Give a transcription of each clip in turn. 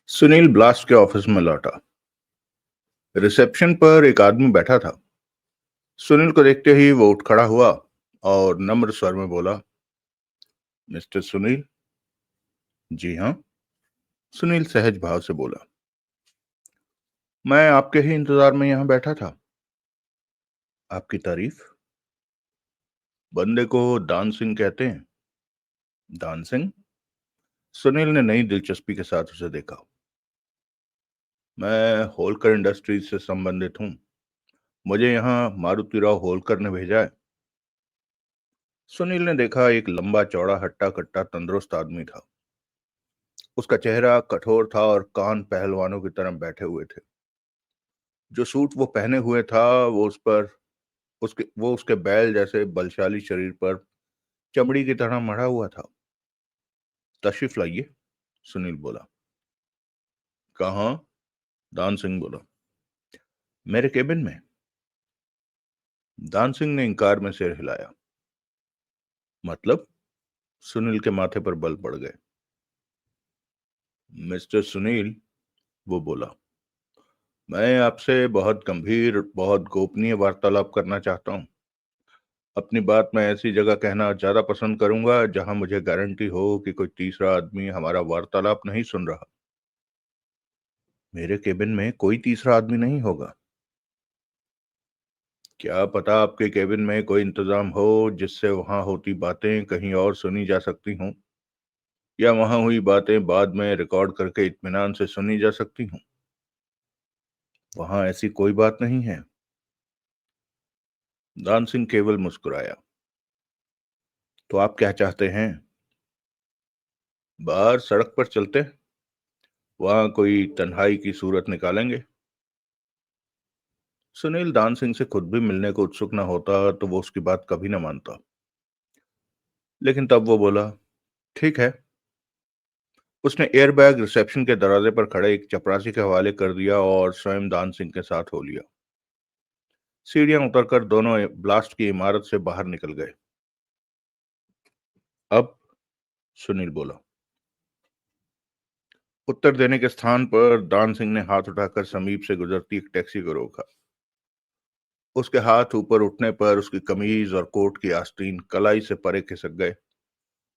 Sunil blast के office में लौटा। रिसेप्शन पर एक आदमी बैठा था। सुनील को देखते ही वो उठ खड़ा हुआ और नम्र स्वर में बोला, मिस्टर सुनील। जी हाँ, सुनील सहज भाव से बोला। मैं आपके ही इंतजार में यहां बैठा था। आपकी तारीफ। बंदे को दान सिंह कहते हैं। दान सिंह? सुनील ने नई दिलचस्पी के साथ उसे देखा। मैं होलकर इंडस्ट्रीज से संबंधित हूं। मुझे यहाँ मारुति राव होलकर ने भेजा है। सुनील ने देखा, एक लंबा चौड़ा हट्टा कट्टा तंदुरुस्त आदमी था। उसका चेहरा कठोर था और कान पहलवानों की तरह बैठे हुए थे। जो सूट वो पहने हुए था वो उस पर उसके बैल जैसे बलशाली शरीर पर चमड़ी की तरह मढ़ा हुआ था। तशरीफ लाइए, सुनील बोला। कहाँ? दान सिंह बोला। मेरे केबिन में। दान सिंह ने इंकार में सिर हिलाया। मतलब? सुनील के माथे पर बल पड़ गए। मिस्टर सुनील, वो बोला, मैं आपसे बहुत गंभीर, बहुत गोपनीय वार्तालाप करना चाहता हूं। अपनी बात मैं ऐसी जगह कहना ज्यादा पसंद करूंगा जहां मुझे गारंटी हो कि कोई तीसरा आदमी हमारा वार्तालाप नहीं सुन रहा। मेरे केबिन में कोई तीसरा आदमी नहीं होगा। क्या पता आपके केबिन में कोई इंतजाम हो जिससे वहां होती बातें कहीं और सुनी जा सकती हों, या वहां हुई बातें बाद में रिकॉर्ड करके इत्मीनान से सुनी जा सकती हों। वहां ऐसी कोई बात नहीं है। दान सिंह केवल मुस्कुराया। तो आप क्या चाहते हैं? बाहर सड़क पर चलते, वहां कोई तन्हाई की सूरत निकालेंगे। सुनील दान सिंह से खुद भी मिलने को उत्सुक न होता तो वो उसकी बात कभी न मानता। लेकिन तब वो बोला, ठीक है। उसने एयरबैग रिसेप्शन के दरवाजे पर खड़े एक चपरासी के हवाले कर दिया और स्वयं दान सिंह के साथ हो लिया। सीढ़ियां उतरकर दोनों ब्लास्ट की इमारत से बाहर निकल गए। अब? सुनील बोला। उत्तर देने के स्थान पर दान सिंह ने हाथ उठाकर समीप से गुजरती एक टैक्सी को रोका। उसके हाथ ऊपर उठने पर उसकी कमीज और कोट की आस्तीन कलाई से परे खिसक गए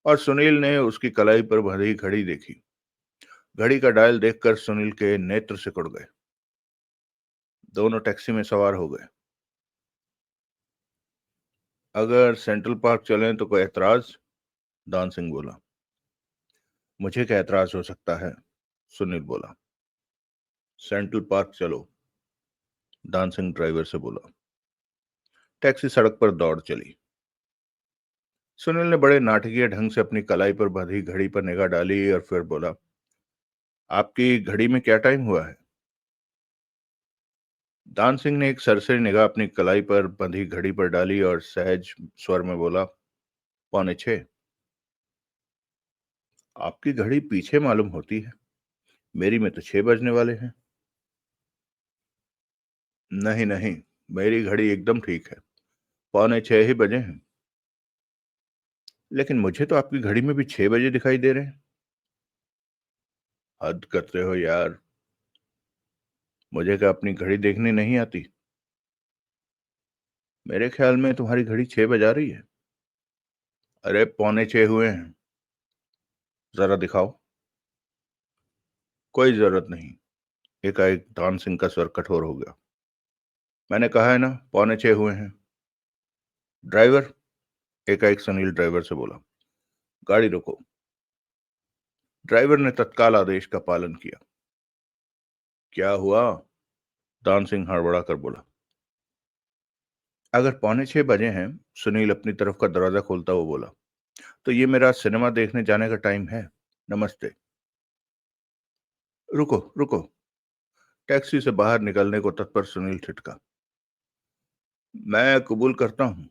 और सुनील ने उसकी कलाई पर बंधी घड़ी देखी। घड़ी का डायल देखकर सुनील के नेत्र सिकुड़ गए। दोनों टैक्सी में सवार हो गए। अगर सेंट्रल पार्क चलें तो कोई एतराज? दान सिंह बोला। मुझे क्या एतराज हो सकता है? सुनील बोला। सेंट्रल पार्क चलो, दान सिंह ड्राइवर से बोला। टैक्सी सड़क पर दौड़ चली। सुनील ने बड़े नाटकीय ढंग से अपनी कलाई पर बंधी घड़ी पर निगाह डाली और फिर बोला, आपकी घड़ी में क्या टाइम हुआ है? दान सिंह ने एक सरसरी निगाह अपनी कलाई पर बंधी घड़ी पर डाली और सहज स्वर में बोला, 5:45। आपकी घड़ी पीछे मालूम होती है। मेरी में तो 6 बजने वाले हैं। नहीं नहीं, मेरी घड़ी एकदम ठीक है। 5:45 ही बजे हैं। लेकिन मुझे तो आपकी घड़ी में भी 6 बजे दिखाई दे रहे हैं। हद करते हो यार। मुझे क्या अपनी घड़ी देखनी नहीं आती? मेरे ख्याल में तुम्हारी घड़ी 6 बजा रही है। अरे 5:45 हुए हैं। जरा दिखाओ। कोई जरूरत नहीं। एकाएक दान सिंह का स्वर कठोर हो गया। मैंने कहा है ना, 5:45 हुए हैं। ड्राइवर, एकाएक सुनील ड्राइवर से बोला, गाड़ी रोको। ड्राइवर ने तत्काल आदेश का पालन किया। क्या हुआ? दान सिंह हड़बड़ा कर बोला। अगर 5:45 बजे हैं, सुनील अपनी तरफ का दरवाजा खोलता हुआ बोला, तो ये मेरा सिनेमा देखने जाने का टाइम है। नमस्ते। रुको रुको। टैक्सी से बाहर निकलने को तत्पर सुनील ठिठका। मैं कबूल करता हूं,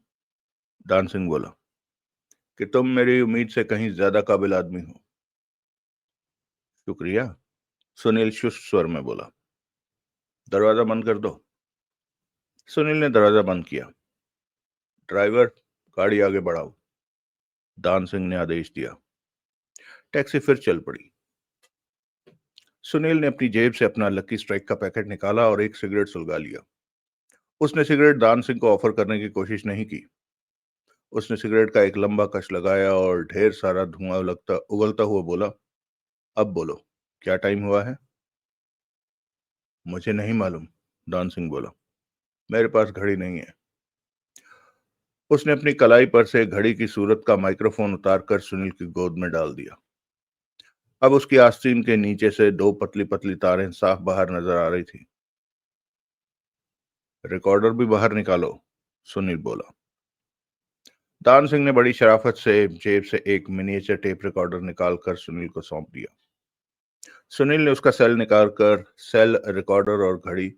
दान सिंह बोला, कि तुम मेरी उम्मीद से कहीं ज्यादा काबिल आदमी हो। शुक्रिया, सुनील शुष्क स्वर में बोला। दरवाजा बंद कर दो। सुनील ने दरवाजा बंद किया। ड्राइवर, गाड़ी आगे बढ़ाओ, दान सिंह ने आदेश दिया। टैक्सी फिर चल पड़ी। सुनील ने अपनी जेब से अपना लकी स्ट्राइक का पैकेट निकाला और एक सिगरेट सुलगा लिया। उसने सिगरेट दान सिंह को ऑफर करने की कोशिश नहीं की। उसने सिगरेट का एक लंबा कश लगाया और ढेर सारा धुआं लगता उगलता हुआ बोला, अब बोलो, क्या टाइम हुआ है? मुझे नहीं मालूम, दान सिंह बोला। मेरे पास घड़ी नहीं है। उसने अपनी कलाई पर से घड़ी की सूरत का माइक्रोफोन उतारकर सुनील की गोद में डाल दिया। अब उसकी आस्तीन के नीचे से दो पतली पतली तारें साफ बाहर नजर आ रही थी। रिकॉर्डर भी बाहर निकालो, सुनील बोला। दान सिंह ने बड़ी शराफत से जेब से एक मिनिएचर टेप रिकॉर्डर निकालकर सुनील को सौंप दिया। सुनील ने उसका सेल निकालकर सेल, रिकॉर्डर और घड़ी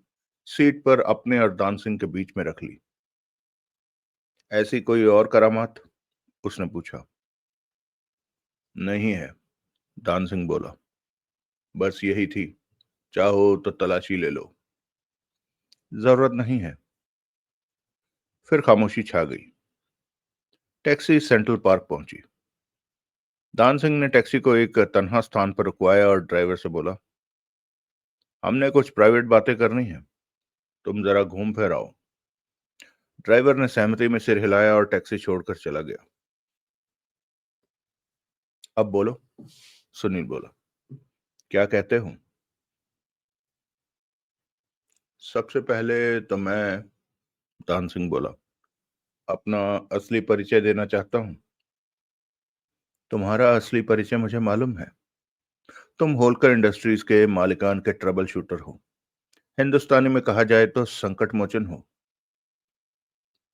सीट पर अपने और दान सिंह के बीच में रख ली। ऐसी कोई और करामात? उसने पूछा। नहीं है, दान सिंह बोला। बस यही थी। चाहो तो तलाशी ले लो। जरूरत नहीं है। फिर खामोशी छा गई। टैक्सी सेंट्रल पार्क पहुंची। दान सिंह ने टैक्सी को एक तन्हा स्थान पर रुकवाया और ड्राइवर से बोला, हमने कुछ प्राइवेट बातें करनी है, तुम जरा घूम फिर आओ। ड्राइवर ने सहमति में सिर हिलाया और टैक्सी छोड़कर चला गया। अब बोलो, सुनील बोला। क्या कहते हो? सबसे पहले तो मैं, दान सिंह बोला, अपना असली परिचय देना चाहता हूं। तुम्हारा असली परिचय मुझे मालूम है। तुम होलकर इंडस्ट्रीज के मालिकान के ट्रबल शूटर हो। हिंदुस्तानी में कहा जाए तो संकट मोचन हो।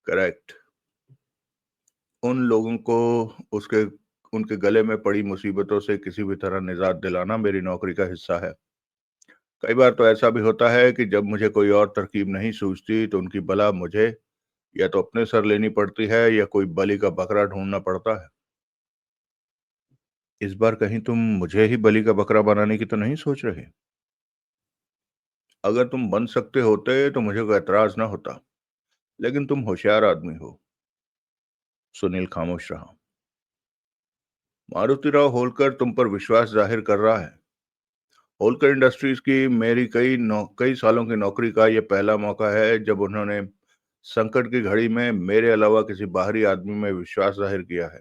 करेक्ट। उन लोगों को उसके उनके गले में पड़ी मुसीबतों से किसी भी तरह निजात दिलाना मेरी नौकरी का हिस्सा है। कई बार तो ऐसा भी होता है कि जब मुझे कोई और तरकीब नहीं सूझती तो उनकी बला मुझे या तो अपने सर लेनी पड़ती है या कोई बलि का बकरा ढूंढना पड़ता है। इस बार कहीं तुम मुझे ही बलि का बकरा बनाने की तो नहीं सोच रहे? अगर तुम बन सकते होते तो मुझे कोई एतराज ना होता, लेकिन तुम होशियार आदमी हो। सुनील खामोश रहा। मारुतिराव होलकर तुम पर विश्वास जाहिर कर रहा है। होलकर इंडस्ट्रीज की मेरी कई सालों की नौकरी का यह पहला मौका है जब उन्होंने संकट की घड़ी में मेरे अलावा किसी बाहरी आदमी में विश्वास जाहिर किया है।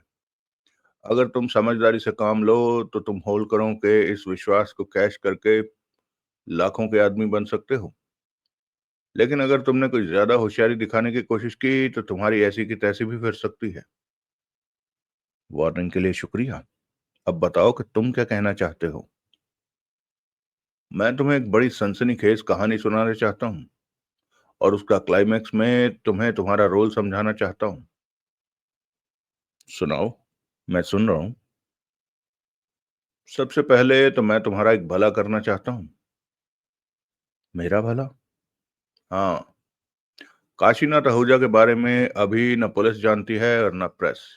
अगर तुम समझदारी से काम लो तो तुम होलकरों के इस विश्वास को कैश करके लाखों के आदमी बन सकते हो। लेकिन अगर तुमने कोई ज्यादा होशियारी दिखाने की कोशिश की तो तुम्हारी ऐसी की तैसी भी फिर सकती है। वार्निंग के लिए शुक्रिया। अब बताओ कि तुम क्या कहना चाहते हो? मैं तुम्हें एक बड़ी सनसनीखेज कहानी सुनाना चाहता हूँ और उसका क्लाइमैक्स में तुम्हें तुम्हारा रोल समझाना चाहता हूँ। सुनाओ, मैं सुन रहा हूँ। सबसे पहले तो मैं तुम्हारा एक भला करना चाहता हूँ। मेरा भला? हाँ। काशीनाथ आहूजा के बारे में अभी न पुलिस जानती है और न प्रेस।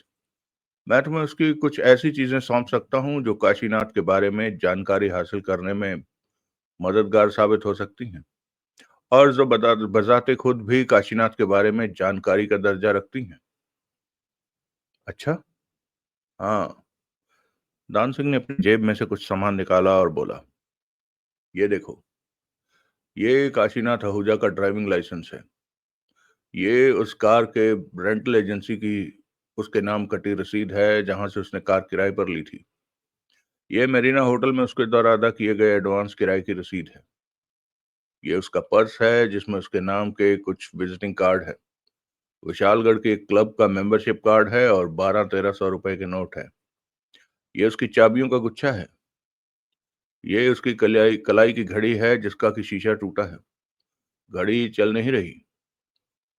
मैं तुम्हें उसकी कुछ ऐसी चीजें सौंप सकता हूँ जो काशीनाथ के बारे में जानकारी हासिल करने में मददगार साबित हो सकती हैं और जो बजाते खुद भी काशीनाथ के बारे में जानकारी का दर्जा रखती हैं। अच्छा। हाँ। दान सिंह ने अपनी जेब में से कुछ सामान निकाला और बोला, ये देखो, ये काशीनाथ आहूजा का ड्राइविंग लाइसेंस है। ये उस कार के रेंटल एजेंसी की उसके नाम कटी रसीद है जहां से उसने कार किराए पर ली थी। ये मेरीना होटल में उसके द्वारा अदा किए गए एडवांस किराए की रसीद है। ये उसका पर्स है जिसमें उसके नाम के कुछ विजिटिंग कार्ड है। विशालगढ़ के एक क्लब का मेंबरशिप कार्ड है और 1200-1300 रुपए के नोट है। ये उसकी चाबियों का गुच्छा है। ये उसकी कलाई कलाई की घड़ी है जिसका कि शीशा टूटा है। घड़ी चल नहीं रही।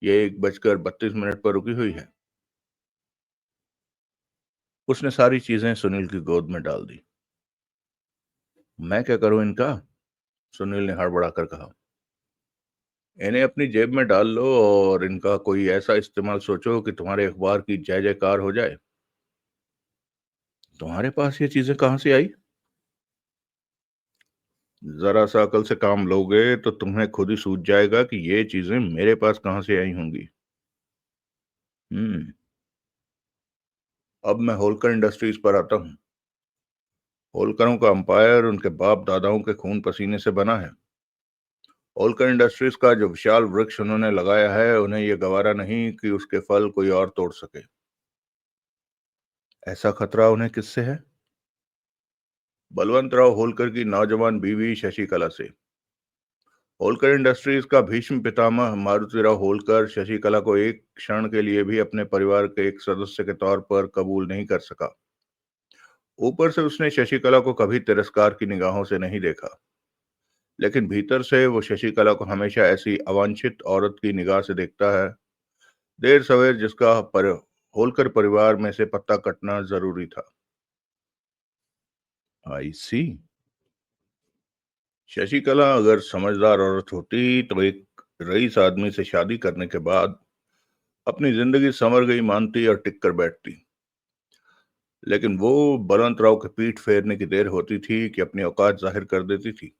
ये 1:32 पर रुकी हुई है। उसने सारी चीजें सुनील की गोद में डाल दी। मैं क्या करूं इनका? सुनील ने हड़बड़ाकर कहा। इन्हें अपनी जेब में डाल लो और इनका कोई ऐसा इस्तेमाल सोचो कि तुम्हारे अखबार की जय जयकार हो जाए। तुम्हारे पास ये चीजें कहां से आई? जरा सा अकल से काम लोगे तो तुम्हें खुद ही सूझ जाएगा कि ये चीजें मेरे पास कहां से आई होंगी। हम्म। अब मैं होलकर इंडस्ट्रीज पर आता हूँ। होलकरों का अंपायर उनके बाप दादाओं के खून पसीने से बना है। होलकर इंडस्ट्रीज का जो विशाल वृक्ष उन्होंने लगाया है, उन्हें यह गवारा नहीं कि उसके फल कोई और तोड़ सके। ऐसा खतरा उन्हें किससे है? बलवंतराव होलकर की नौजवान बीवी शशिकला से। होलकर इंडस्ट्रीज का भीष्म पितामह मारुतिराव होलकर शशिकला को एक क्षण के लिए भी अपने परिवार के एक सदस्य के तौर पर कबूल नहीं कर सका। ऊपर से उसने शशिकला को कभी तिरस्कार की निगाहों से नहीं देखा, लेकिन भीतर से वो शशिकला को हमेशा ऐसी अवांछित औरत की निगाह से देखता है, देर सवेर जिसका पर होलकर परिवार में से पत्ता कटना जरूरी था। आई सी। शशिकला अगर समझदार औरत होती तो एक रईस आदमी से शादी करने के बाद अपनी जिंदगी संवर गई मानती और टिक कर बैठती। लेकिन वो बलवंत राव के पीठ फेरने की देर होती थी कि अपनी औकात जाहिर कर देती थी।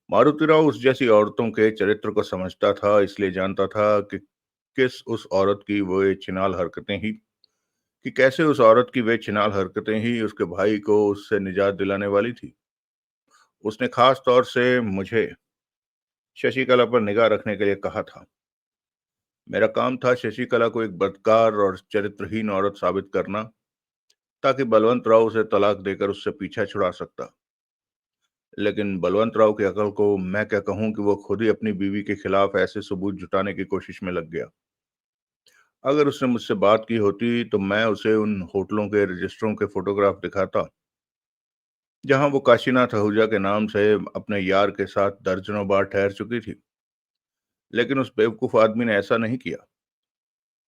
मारुति राव उस जैसी औरतों के चरित्र को समझता था, इसलिए जानता था कि किस उस औरत की वो ये छिनाल हरकतें ही कि कैसे उस औरत की वे छिनाल हरकतें ही उसके भाई को उससे निजात दिलाने वाली थी। उसने खास तौर से मुझे शशिकला पर निगाह रखने के लिए कहा था। मेरा काम था शशिकला को एक बदकार और चरित्रहीन औरत साबित करना, ताकि बलवंत राव उसे तलाक देकर उससे पीछा छुड़ा सकता। लेकिन बलवंत राव की अकल को मैं क्या कहूं कि वो खुद ही अपनी बीवी के खिलाफ ऐसे सबूत जुटाने की कोशिश में लग गया। अगर उसने मुझसे बात की होती तो मैं उसे उन होटलों के रजिस्टरों के फोटोग्राफ दिखाता जहां वो काशीनाथ आहूजा के नाम से अपने यार के साथ दर्जनों बार ठहर चुकी थी। लेकिन उस बेवकूफ आदमी ने ऐसा नहीं किया।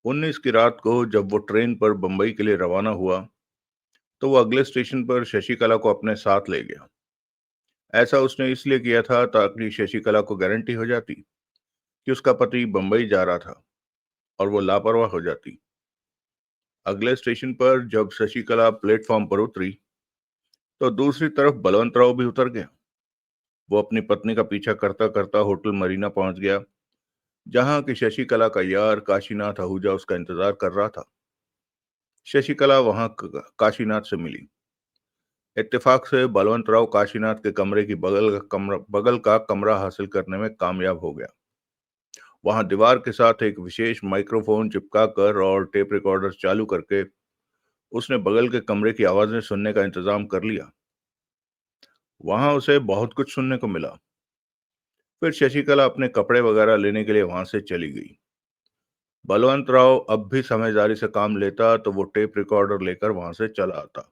19 की रात को जब वो ट्रेन पर बंबई के लिए रवाना हुआ, तो वो अगले स्टेशन पर शशिकला को अपने साथ ले गया। ऐसा उसने इसलिए किया था ताकि शशिकला को गारंटी हो जाती कि उसका पति बंबई जा रहा था और वो लापरवाह हो जाती। अगले स्टेशन पर जब शशिकला प्लेटफॉर्म पर उतरी, तो दूसरी तरफ बलवंत राव भी उतर गया। वो अपनी पत्नी का पीछा करता करता होटल मरीना पहुंच गया, जहां की शशिकला का यार काशीनाथ आहूजा उसका इंतजार कर रहा था। शशिकला वहां काशीनाथ से मिली। इत्तेफाक से बलवंत राव काशीनाथ के कमरे की बगल का कमरा हासिल करने में कामयाब हो गया। वहां दीवार के साथ एक विशेष माइक्रोफोन चिपका कर और टेप रिकॉर्डर चालू करके उसने बगल के कमरे की आवाजें सुनने का इंतजाम कर लिया। वहां उसे बहुत कुछ सुनने को मिला। फिर शशिकला अपने कपड़े वगैरह लेने के लिए वहां से चली गई। बलवंत राव अब भी समझदारी से काम लेता तो वो टेप रिकॉर्डर लेकर वहां से चला आता।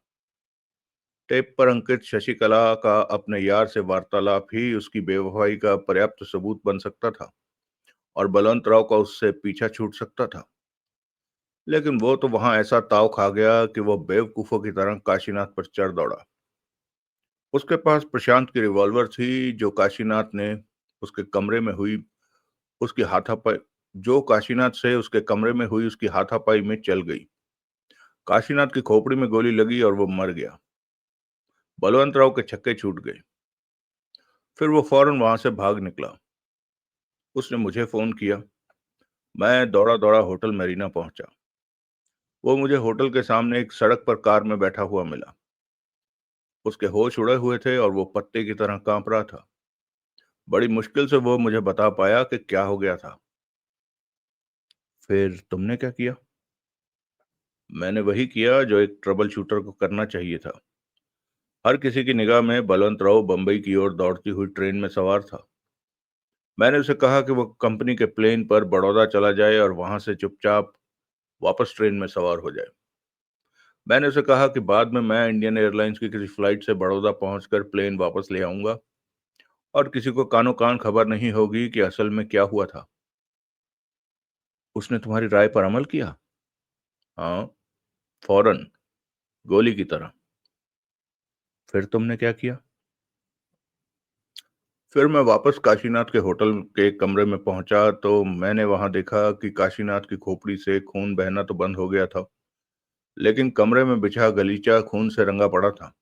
टेप पर अंकित शशिकला का अपने यार से वार्तालाप ही उसकी बेवफाई का पर्याप्त सबूत बन सकता था और बलवंत राव का उससे पीछा छूट सकता था। लेकिन वो तो वहां ऐसा ताव खा गया कि वो बेवकूफों की तरह काशीनाथ पर चढ़ दौड़ा। उसके पास प्रशांत की रिवॉल्वर थी, जो काशीनाथ ने उसके कमरे में हुई उसकी हाथापाई जो काशीनाथ से उसके कमरे में हुई उसकी हाथापाई में चल गई। काशीनाथ की खोपड़ी में गोली लगी और वो मर गया। बलवंत राव के छक्के छूट गए। फिर वो फौरन वहां से भाग निकला। उसने मुझे फोन किया। मैं दौड़ा दौड़ा होटल मेरीना पहुंचा। वो मुझे होटल के सामने एक सड़क पर कार में बैठा हुआ मिला। उसके होश उड़े हुए थे और वो पत्ते की तरह कांप रहा था। बड़ी मुश्किल से वो मुझे बता पाया कि क्या हो गया था। फिर तुमने क्या किया? मैंने वही किया जो एक ट्रबल शूटर को करना चाहिए था। हर किसी की निगाह में बलवंत राव बंबई की ओर दौड़ती हुई ट्रेन में सवार था। मैंने उसे कहा कि वो कंपनी के प्लेन पर बड़ौदा चला जाए और वहां से चुपचाप वापस ट्रेन में सवार हो जाए। मैंने उसे कहा कि बाद में मैं इंडियन एयरलाइंस की किसी फ्लाइट से बड़ौदा पहुंचकर प्लेन वापस ले आऊंगा और किसी को कानो कान खबर नहीं होगी कि असल में क्या हुआ था। उसने तुम्हारी राय पर अमल किया? हाँ, फौरन, गोली की तरह। फिर तुमने क्या किया? फिर मैं वापस काशीनाथ के होटल के कमरे में पहुंचा तो मैंने वहां देखा कि काशीनाथ की खोपड़ी से खून बहना तो बंद हो गया था, लेकिन कमरे में बिछा गलीचा खून से रंगा पड़ा था।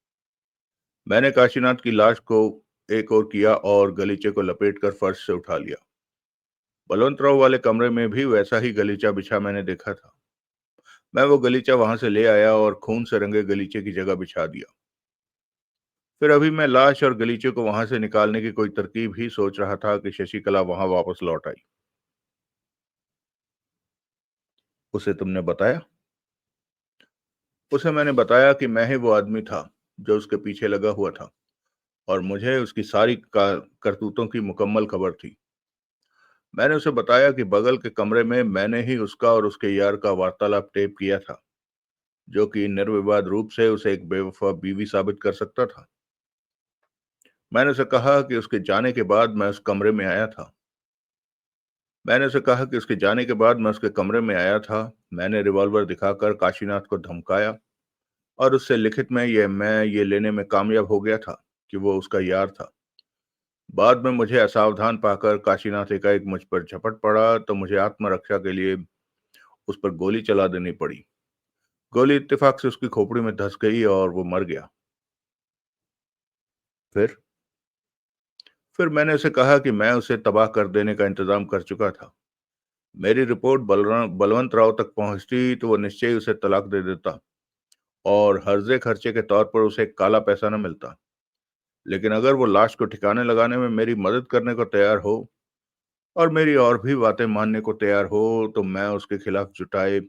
मैंने काशीनाथ की लाश को एक ओर किया और गलीचे को लपेटकर फर्श से उठा लिया। बलवंत राव वाले कमरे में भी वैसा ही गलीचा बिछा मैंने देखा था। मैं वो गलीचा वहां से ले आया और खून से रंगे गलीचे की जगह बिछा दिया। फिर अभी मैं लाश और गलीचे को वहां से निकालने की कोई तरकीब ही सोच रहा था कि शशिकला वहां वापस लौट आई। उसे तुमने बताया? उसे मैंने बताया कि मैं ही वो आदमी था जो उसके पीछे लगा हुआ था, और मुझे उसकी सारी करतूतों की मुकम्मल खबर थी। मैंने उसे बताया कि बगल के कमरे में मैंने ही उसका और उसके यार का वार्तालाप टेप किया था, जो कि निर्विवाद रूप से उसे एक बेवफा बीवी साबित कर सकता था। मैंने उसे कहा कि उसके जाने के बाद मैं उस कमरे में आया था। मैंने उसे कहा कि उसके जाने के बाद मैं उसके कमरे में आया था। मैंने रिवॉल्वर दिखाकर काशीनाथ को धमकाया और उससे लिखित में मैं ये लेने में कामयाब हो गया था कि वो उसका यार था। बाद में मुझे असावधान पाकर काशीनाथ एकाएक मुझ पर झपट पड़ा तो मुझे आत्मरक्षा के लिए उस पर गोली चला देनी पड़ी। गोली इत्तेफाक से उसकी खोपड़ी में धंस गई और वो मर गया। फिर फिर मैंने उसे कहा कि मैं उसे तबाह कर देने का इंतजाम कर चुका था। मेरी रिपोर्ट बलवंत राव तक पहुंचती तो वो निश्चय ही उसे तलाक दे देता और हर्जे खर्चे के तौर पर उसे काला पैसा न मिलता। लेकिन अगर वो लाश को ठिकाने लगाने में मेरी मदद करने को तैयार हो और मेरी और भी बातें मानने को तैयार हो, तो मैं उसके खिलाफ जुटाए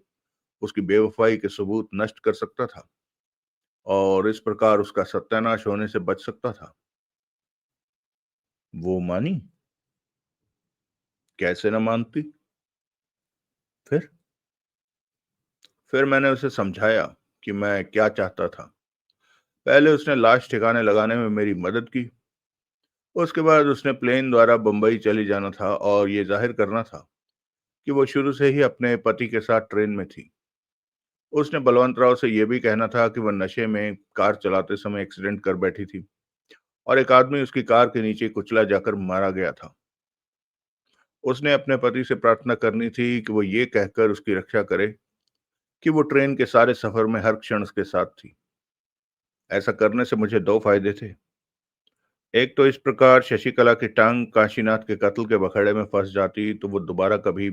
उसकी बेवफाई के सबूत नष्ट कर सकता था और इस प्रकार उसका सत्यानाश होने से बच सकता था। वो मानी? कैसे न मानती? फिर फिर मैंने उसे समझाया कि मैं क्या चाहता था। पहले उसने लाश ठिकाने लगाने में मेरी मदद की। उसके बाद उसने प्लेन द्वारा बंबई चली जाना था और ये जाहिर करना था कि वो शुरू से ही अपने पति के साथ ट्रेन में थी। उसने बलवंत राव से यह भी कहना था कि वह नशे में कार चलाते समय एक्सीडेंट कर बैठी थी और एक आदमी उसकी कार के नीचे कुचला जाकर मारा गया था। उसने अपने पति से प्रार्थना करनी थी कि वो ये कहकर उसकी रक्षा करे कि वो ट्रेन के सारे सफर में हर क्षण उसके साथ थी। ऐसा करने से मुझे दो फायदे थे। एक तो इस प्रकार शशिकला की टांग काशीनाथ के कत्ल के बखेड़े में फंस जाती तो वो दोबारा कभी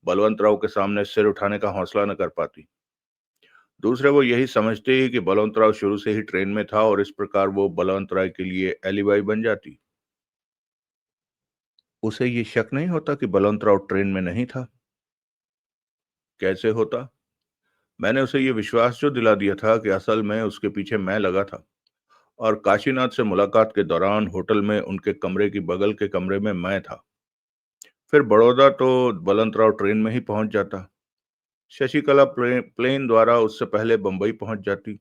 बलवंत राव के सामने सिर उठाने का हौसला न कर पाती। दूसरे, वो यही समझती कि बलवंत राव शुरू से ही ट्रेन में था और इस प्रकार वो बलवंत राय के लिए एलिबाई बन जाती। उसे ये शक नहीं होता कि बलवंत राव ट्रेन में नहीं था? कैसे होता? मैंने उसे ये विश्वास जो दिला दिया था कि असल में उसके पीछे मैं लगा था और काशीनाथ से मुलाकात के दौरान होटल में उनके कमरे की बगल के कमरे में मैं था। फिर बड़ौदा तो बलवंत राव ट्रेन में ही पहुंच जाता। शशिकला प्लेन द्वारा उससे पहले बंबई पहुंच जाती।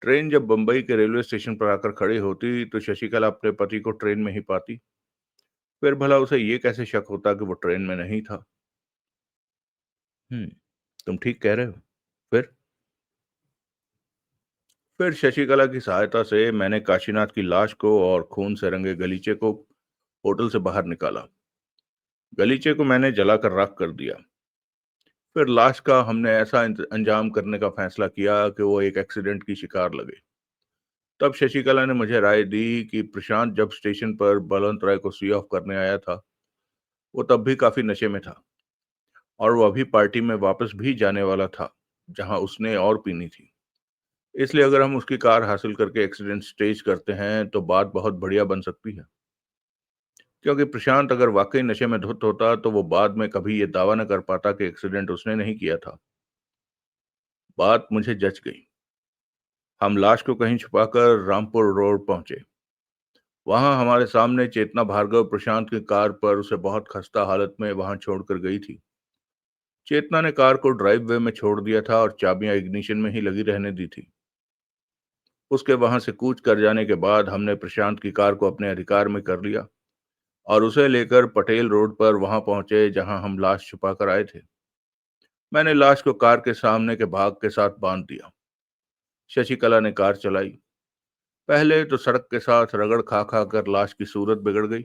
ट्रेन जब बंबई के रेलवे स्टेशन पर आकर खड़ी होती तो शशिकला अपने पति को ट्रेन में ही पाती। फिर भला उसे ये कैसे शक होता कि वो ट्रेन में नहीं था? हम्म, तुम ठीक कह रहे हो। फिर फिर शशिकला की सहायता से मैंने काशीनाथ की लाश को और खून से रंगे गलीचे को होटल से बाहर निकाला। गलीचे को मैंने जलाकर राख कर दिया। फिर लाश का हमने ऐसा अंजाम करने का फैसला किया कि वो एक एक्सीडेंट की शिकार लगे। तब शशिकला ने मुझे राय दी कि प्रशांत जब स्टेशन पर बलवंत राय को सी ऑफ करने आया था, वो तब भी काफी नशे में था और वो अभी पार्टी में वापस भी जाने वाला था, जहां उसने और पीनी थी। इसलिए अगर हम उसकी कार हासिल करके एक्सीडेंट स्टेज करते हैं तो बात बहुत बढ़िया बन सकती है। क्योंकि प्रशांत अगर वाकई नशे में धुत होता तो वो बाद में कभी ये दावा न कर पाता कि एक्सीडेंट उसने नहीं किया था। बात मुझे जच गई। हम लाश को कहीं छुपाकर रामपुर रोड पहुंचे। वहां हमारे सामने चेतना भार्गव प्रशांत की कार पर उसे बहुत खस्ता हालत में वहां छोड़कर गई थी। चेतना ने कार को ड्राइव वे में छोड़ दिया था और चाबियां इग्निशन में ही लगी रहने दी थी। उसके वहां से कूच कर जाने के बाद हमने प्रशांत की कार को अपने अधिकार में कर लिया और उसे लेकर पटेल रोड पर वहां पहुंचे जहां हम लाश छुपा कर आए थे। मैंने लाश को कार के सामने के भाग के साथ बांध दिया। शशिकला ने कार चलाई। पहले तो सड़क के साथ रगड़ खा खा कर लाश की सूरत बिगड़ गई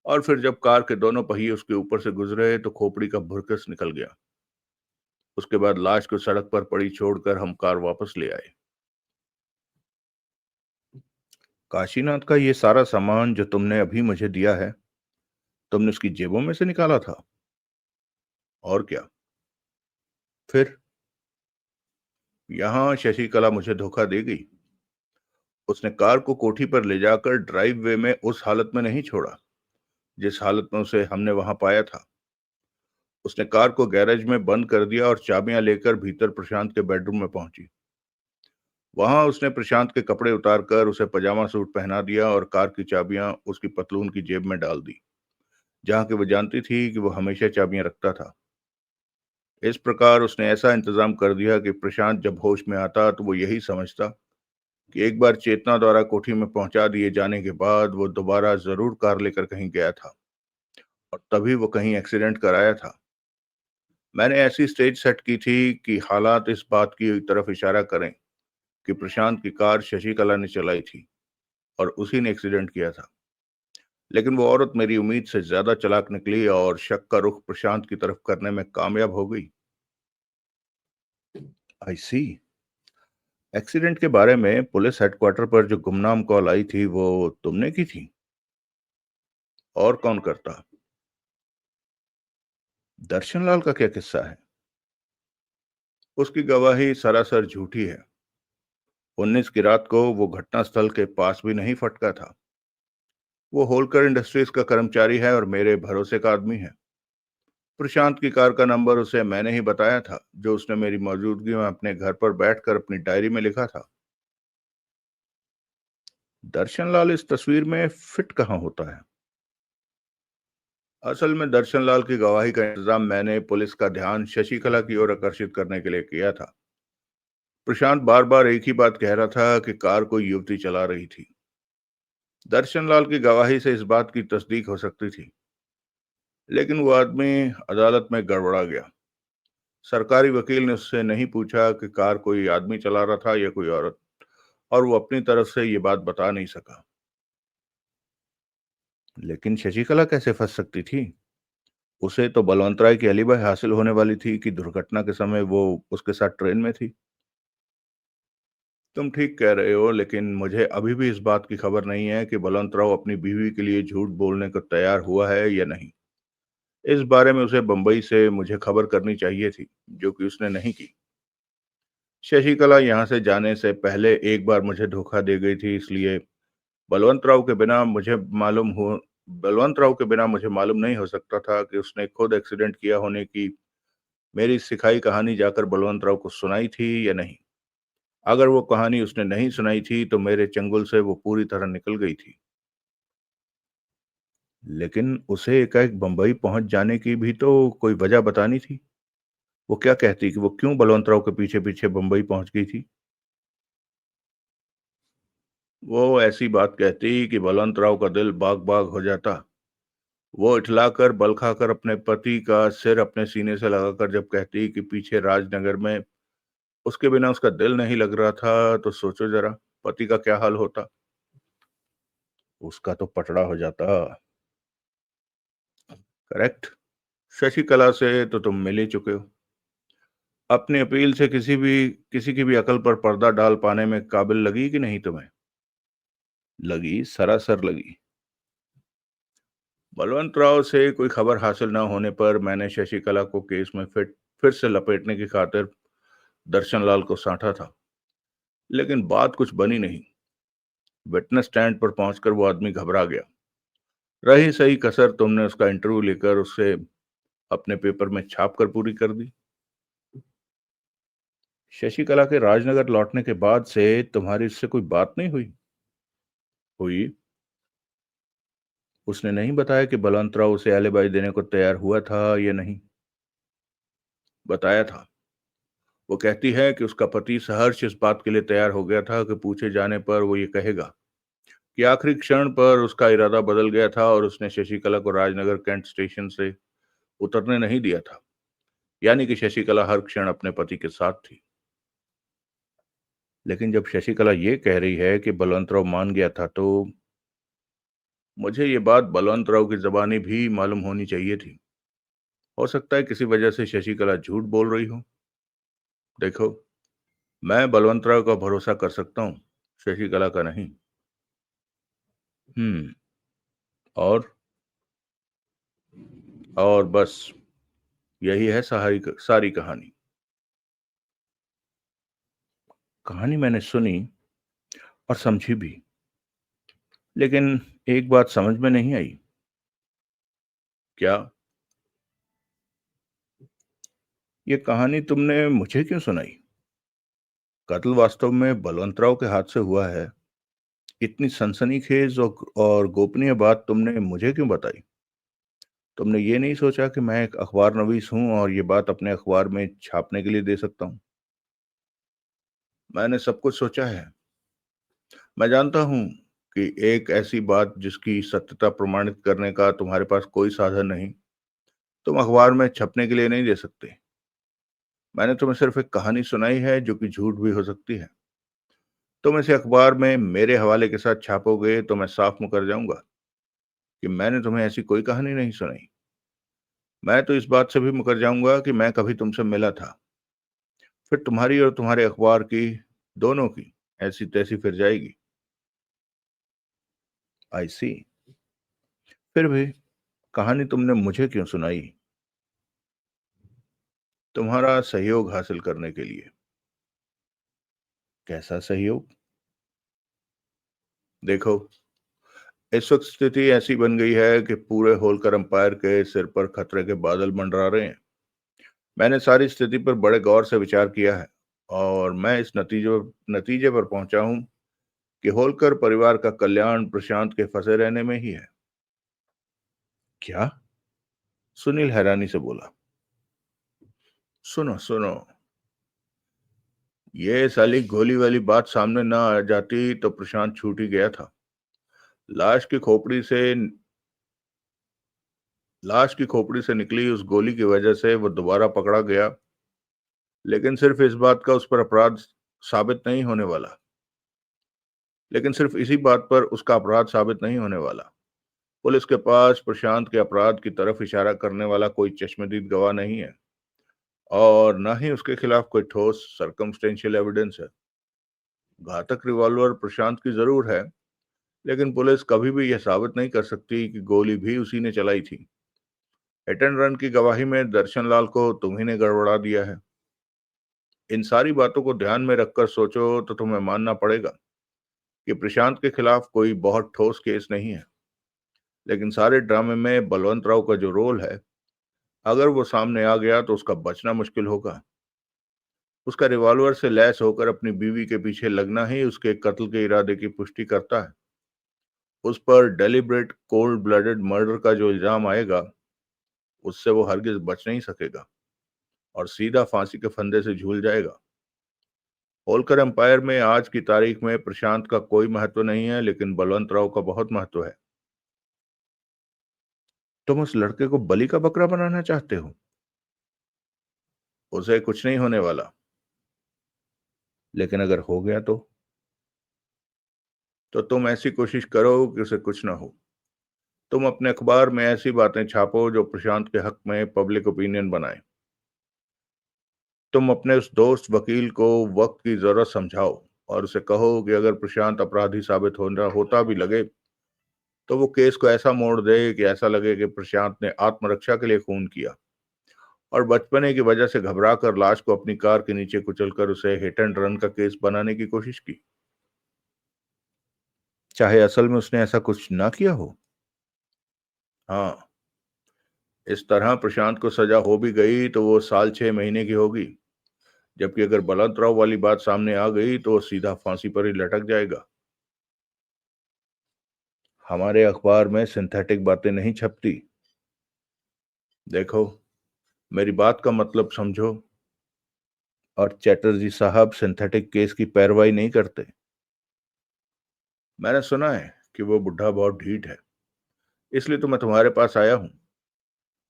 और फिर जब कार के दोनों पहिए उसके ऊपर से गुजरे तो खोपड़ी का भुरकस निकल गया। उसके बाद लाश को सड़क पर पड़ी छोड़कर हम कार वापस ले आए। काशीनाथ का ये सारा सामान जो तुमने अभी मुझे दिया है, तुमने उसकी जेबों में से निकाला था? और क्या? फिर यहां शशिकला मुझे धोखा दे गई। उसने कार को कोठी पर ले जाकर ड्राइव वे में उस हालत में नहीं छोड़ा जिस हालत में उसे हमने वहां पाया था। उसने कार को गैरेज में बंद कर दिया और चाबियां लेकर भीतर प्रशांत के बेडरूम में पहुंची। वहां उसने प्रशांत के कपड़े उतारकर उसे पजामा सूट पहना दिया और कार की चाबियां उसकी पतलून की जेब में डाल दी, जहां कि वो जानती थी कि वो हमेशा चाबियां रखता था। इस प्रकार उसने ऐसा इंतजाम कर दिया कि प्रशांत जब होश में आता तो वो यही समझता कि एक बार चेतना द्वारा कोठी में पहुंचा दिए जाने के बाद वो दोबारा जरूर कार लेकर कहीं गया था और तभी वो कहीं एक्सीडेंट कराया था। मैंने ऐसी स्टेज सेट की थी कि हालात इस बात की तरफ इशारा करें कि प्रशांत की कार शशिकला ने चलाई थी और उसी ने एक्सीडेंट किया था। लेकिन वो औरत मेरी उम्मीद से ज्यादा चालाक निकली और शक का रुख प्रशांत की तरफ करने में कामयाब हो गई। आई सी। एक्सीडेंट के बारे में पुलिस हेडक्वार्टर पर जो गुमनाम कॉल आई थी वो तुमने की थी? और कौन करता? दर्शनलाल का क्या किस्सा है? उसकी गवाही सरासर झूठी है। 19 की रात को वो घटनास्थल के पास भी नहीं फटका था। वो होलकर इंडस्ट्रीज का कर्मचारी है और मेरे भरोसे का आदमी है। प्रशांत की कार का नंबर उसे मैंने ही बताया था, जो उसने मेरी मौजूदगी में अपने घर पर बैठकर अपनी डायरी में लिखा था। दर्शनलाल इस तस्वीर में फिट कहाँ होता है? असल में दर्शनलाल की गवाही का इंतजाम मैंने पुलिस का ध्यान शशिकला की ओर आकर्षित करने के लिए किया था। प्रशांत बार बार एक ही बात कह रहा था कि कार कोई युवती चला रही थी। दर्शनलाल की गवाही से इस बात की तस्दीक हो सकती थी, लेकिन वो आदमी अदालत में गड़बड़ा गया। सरकारी वकील ने उससे नहीं पूछा कि कार कोई आदमी चला रहा था या कोई औरत, और वो अपनी तरफ से ये बात बता नहीं सका। लेकिन शशिकला कैसे फंस सकती थी? उसे तो बलवंत राय की अलीबाई हासिल होने वाली थी कि दुर्घटना के समय वो उसके साथ ट्रेन में थी। तुम ठीक कह रहे हो, लेकिन मुझे अभी भी इस बात की खबर नहीं है कि बलवंत राव अपनी बीवी के लिए झूठ बोलने को तैयार हुआ है या नहीं। इस बारे में उसे बंबई से मुझे खबर करनी चाहिए थी, जो कि उसने नहीं की। शशिकला यहाँ से जाने से पहले एक बार मुझे धोखा दे गई थी, इसलिए बलवंत राव के बिना मुझे मालूम हो बलवंत राव के बिना मुझे मालूम नहीं हो सकता था कि उसने खुद एक्सीडेंट किया होने की मेरी सिखाई कहानी जाकर बलवंत राव को सुनाई थी या नहीं। अगर वो कहानी उसने नहीं सुनाई थी तो मेरे चंगुल से वो पूरी तरह निकल गई थी। लेकिन उसे एकाएक बंबई पहुंच जाने की भी तो कोई वजह बतानी थी। वो क्या कहती कि वो क्यों बलवंत राव के पीछे पीछे बंबई पहुंच गई थी? वो ऐसी बात कहती कि बलवंत राव का दिल बाग बाग हो जाता। वो इठलाकर बल खाकर अपने पति का सिर अपने सीने से लगाकर जब कहती कि पीछे राजनगर में उसके बिना उसका दिल नहीं लग रहा था, तो सोचो जरा पति का क्या हाल होता। उसका तो पटड़ा हो जाता। करेक्ट। शशिकला से तो तुम मिल ही चुके हो। अपनी अपील से किसी की भी अकल पर पर्दा डाल पाने में काबिल लगी कि नहीं तुम्हें? लगी, सरासर लगी। बलवंत राव से कोई खबर हासिल न होने पर मैंने शशिकला को केस में फिर से लपेटने की खातिर दर्शनलाल को साधा था। लेकिन बात कुछ बनी नहीं। विटनेस स्टैंड पर पहुंचकर वो आदमी घबरा गया। रही सही कसर तुमने उसका इंटरव्यू लेकर उसे अपने पेपर में छाप कर पूरी कर दी। शशिकला के राजनगर लौटने के बाद से तुम्हारी उससे कोई बात नहीं हुई? हुई। उसने नहीं बताया कि बलवंत राव उसे एलिबाई देने को तैयार हुआ था या नहीं? बताया था। वो कहती है कि उसका पति सहर्ष इस बात के लिए तैयार हो गया था कि पूछे जाने पर वो ये कहेगा कि आखिरी क्षण पर उसका इरादा बदल गया था और उसने शशिकला को राजनगर कैंट स्टेशन से उतरने नहीं दिया था। यानी कि शशिकला हर क्षण अपने पति के साथ थी। लेकिन जब शशिकला ये कह रही है कि बलवंत राव मान गया था, तो मुझे ये बात बलवंत राव की जबानी भी मालूम होनी चाहिए थी। हो सकता है किसी वजह से शशिकला झूठ बोल रही हो। देखो, मैं बलवंत राव का भरोसा कर सकता हूँ, शशिकला का नहीं। हम्म। और और बस यही है सारी सारी कहानी। कहानी मैंने सुनी। और समझी भी। लेकिन एक बात समझ में नहीं आई। क्या? ये कहानी तुमने मुझे क्यों सुनाई? कत्ल वास्तव में बलवंतराव के हाथ से हुआ है। इतनी सनसनीखेज और गोपनीय बात तुमने मुझे क्यों बताई? तुमने ये नहीं सोचा कि मैं एक अखबार नवीस हूं और ये बात अपने अखबार में छापने के लिए दे सकता हूं? मैंने सब कुछ सोचा है। मैं जानता हूं कि एक ऐसी बात जिसकी सत्यता प्रमाणित करने का तुम्हारे पास कोई साधन नहीं, तुम अखबार में छपने के लिए नहीं दे सकते। मैंने तुम्हें सिर्फ एक कहानी सुनाई है जो कि झूठ भी हो सकती है। तुम इसे अखबार में मेरे हवाले के साथ छापोगे तो मैं साफ मुकर जाऊंगा कि मैंने तुम्हें ऐसी कोई कहानी नहीं सुनाई। मैं तो इस बात से भी मुकर जाऊंगा कि मैं कभी तुमसे मिला था। फिर तुम्हारी और तुम्हारे अखबार की, दोनों की, ऐसी तैसी फिर जाएगी। आई सी। फिर भी कहानी तुमने मुझे क्यों सुनाई? तुम्हारा सहयोग हासिल करने के लिए। कैसा सहयोग? देखो, इस वक्त स्थिति ऐसी बन गई है कि पूरे होलकर अंपायर के सिर पर खतरे के बादल मंडरा रहे हैं। मैंने सारी स्थिति पर बड़े गौर से विचार किया है और मैं इस नतीजे नतीजे पर पहुंचा हूं कि होलकर परिवार का कल्याण प्रशांत के फंसे रहने में ही है। क्या? सुनील हैरानी से बोला। सुनो सुनो, ये साली गोली वाली बात सामने ना आ जाती तो प्रशांत छूट ही गया था। लाश की खोपड़ी से लाश की खोपड़ी से निकली उस गोली की वजह से वो दोबारा पकड़ा गया। लेकिन सिर्फ इस बात का उस पर अपराध साबित नहीं होने वाला। लेकिन सिर्फ इसी बात पर उसका अपराध साबित नहीं होने वाला। पुलिस के पास प्रशांत के अपराध की तरफ इशारा करने वाला कोई चश्मदीद गवाह नहीं है और न ही उसके खिलाफ कोई ठोस सर्कमस्टेंशियल एविडेंस है। घातक रिवॉल्वर प्रशांत की जरूर है, लेकिन पुलिस कभी भी यह साबित नहीं कर सकती कि गोली भी उसी ने चलाई थी। हिट एंड रन की गवाही में दर्शन लाल को तुम ही ने गड़बड़ा दिया है। इन सारी बातों को ध्यान में रखकर सोचो तो तुम्हें मानना पड़ेगा कि प्रशांत के खिलाफ कोई बहुत ठोस केस नहीं है। लेकिन सारे ड्रामे में बलवंत राव का जो रोल है, अगर वो सामने आ गया तो उसका बचना मुश्किल होगा। उसका रिवॉल्वर से लैस होकर अपनी बीवी के पीछे लगना ही उसके कत्ल के इरादे की पुष्टि करता है। उस पर डेलिब्रेट कोल्ड ब्लडेड मर्डर का जो इल्जाम आएगा, उससे वो हरगिज बच नहीं सकेगा और सीधा फांसी के फंदे से झूल जाएगा। होलकर एम्पायर में आज की तारीख में प्रशांत का कोई महत्व नहीं है, लेकिन बलवंत राव का बहुत महत्व है। तुम उस लड़के को बलि का बकरा बनाना चाहते हो? उसे कुछ नहीं होने वाला। लेकिन अगर हो गया तो तुम ऐसी कोशिश करो कि उसे कुछ ना हो। तुम अपने अखबार में ऐसी बातें छापो जो प्रशांत के हक में पब्लिक ओपिनियन बनाए। तुम अपने उस दोस्त वकील को वक्त की जरूरत समझाओ और उसे कहो कि अगर प्रशांत अपराधी साबित होना होता भी लगे तो वो केस को ऐसा मोड़ दे कि ऐसा लगे कि प्रशांत ने आत्मरक्षा के लिए खून किया और बचपने की वजह से घबरा कर लाश को अपनी कार के नीचे कुचलकर उसे हिट एंड रन का केस बनाने की कोशिश की, चाहे असल में उसने ऐसा कुछ ना किया हो। हाँ, इस तरह प्रशांत को सजा हो भी गई तो वो साल 6 महीने की होगी, जबकि अगर बलवंत राव वाली बात सामने आ गई तो वो सीधा फांसी पर ही लटक जाएगा। हमारे अखबार में सिंथेटिक बातें नहीं छपती। देखो, मेरी बात का मतलब समझो। और चैटर्जी साहब सिंथेटिक केस की पैरवाई नहीं करते। मैंने सुना है कि वो बुढ़ा बहुत ढीठ है, इसलिए तो मैं तुम्हारे पास आया हूं,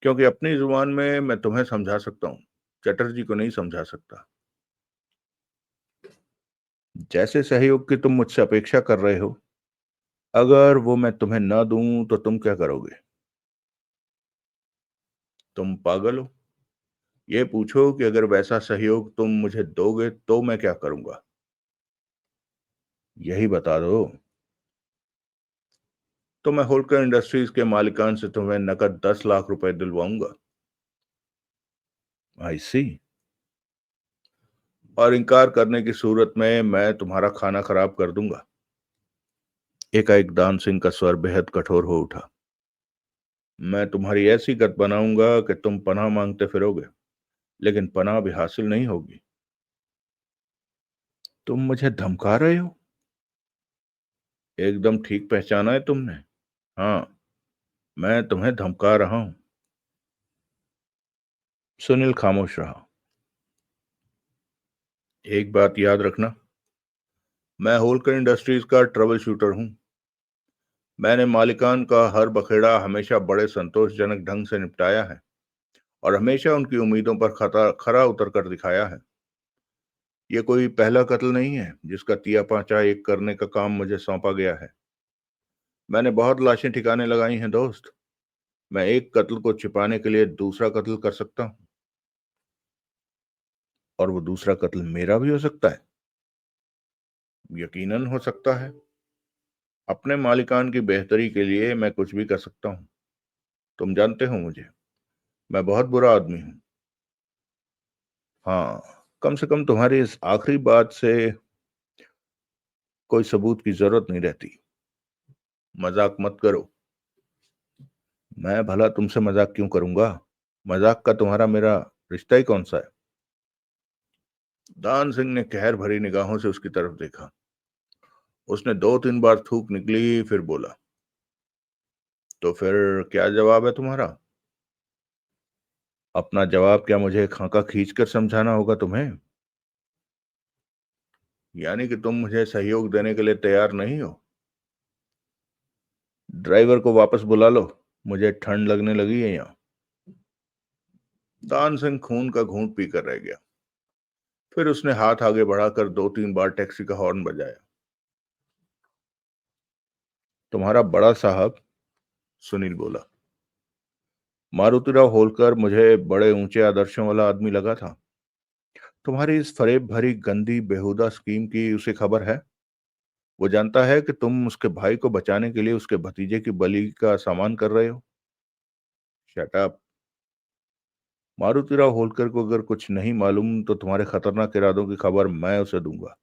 क्योंकि अपनी जुबान में मैं तुम्हें समझा सकता हूँ, चटर्जी को नहीं समझा सकता। जैसे सहयोग की तुम मुझसे अपेक्षा कर रहे हो, अगर वो मैं तुम्हें ना दूं तो तुम क्या करोगे? तुम पागल हो? ये पूछो कि अगर वैसा सहयोग तुम मुझे दोगे तो मैं क्या करूंगा। यही बता दो। तो मैं होलकर इंडस्ट्रीज के मालिकान से तुम्हें नकद 10 लाख रुपए दिलवाऊंगा। आई सी। और इनकार करने की सूरत में मैं तुम्हारा खाना खराब कर दूंगा। एकाएक दान सिंह का स्वर बेहद कठोर हो उठा। मैं तुम्हारी ऐसी गत बनाऊंगा कि तुम पनाह मांगते फिरोगे, लेकिन पनाह भी हासिल नहीं होगी। तुम मुझे धमका रहे हो? एकदम ठीक पहचाना है तुमने। हाँ, मैं तुम्हें धमका रहा हूं। सुनील खामोश रहा। एक बात याद रखना, मैं होलकर इंडस्ट्रीज का ट्रबल शूटर हूं। मैंने मालिकान का हर बखेड़ा हमेशा बड़े संतोषजनक ढंग से निपटाया है और हमेशा उनकी उम्मीदों पर खरा खरा उतर कर दिखाया है। ये कोई पहला कत्ल नहीं है जिसका तिया पांचा एक करने का काम मुझे सौंपा गया है। मैंने बहुत लाशें ठिकाने लगाई हैं दोस्त। मैं एक कत्ल को छिपाने के लिए दूसरा कत्ल कर सकता हूं, और वो दूसरा कत्ल मेरा भी हो सकता है। यकीनन हो सकता है। अपने मालिकान की बेहतरी के लिए मैं कुछ भी कर सकता हूं। तुम जानते हो मुझे, मैं बहुत बुरा आदमी हूं। हाँ, कम से कम तुम्हारी इस आखिरी बात से कोई सबूत की जरूरत नहीं रहती। मजाक मत करो। मैं भला तुमसे मजाक क्यों करूंगा? मजाक का तुम्हारा मेरा रिश्ता ही कौन सा है? दान सिंह ने कहर भरी निगाहों से उसकी तरफ देखा। उसने दो तीन बार थूक निकली, फिर बोला, तो फिर क्या जवाब है तुम्हारा? अपना जवाब क्या मुझे खाका खींच कर समझाना होगा तुम्हें? यानी कि तुम मुझे सहयोग देने के लिए तैयार नहीं हो? ड्राइवर को वापस बुला लो, मुझे ठंड लगने लगी है यहाँ। दान सिंह खून का घूंट पीकर रह गया। फिर उसने हाथ आगे बढ़ाकर दो तीन बार टैक्सी का हॉर्न बजाया। तुम्हारा बड़ा साहब, सुनील बोला। मारुतिराव होलकर मुझे बड़े ऊंचे आदर्शों वाला आदमी लगा था। तुम्हारी इस फरेब भरी गंदी बेहुदा स्कीम की उसे खबर है? वो जानता है कि तुम उसके भाई को बचाने के लिए उसके भतीजे की बलि का सामान कर रहे हो? Shut up. मारुतिराव होलकर को अगर कुछ नहीं मालूम तो तुम्हारे खतरनाक इरादों की खबर मैं उसे दूंगा।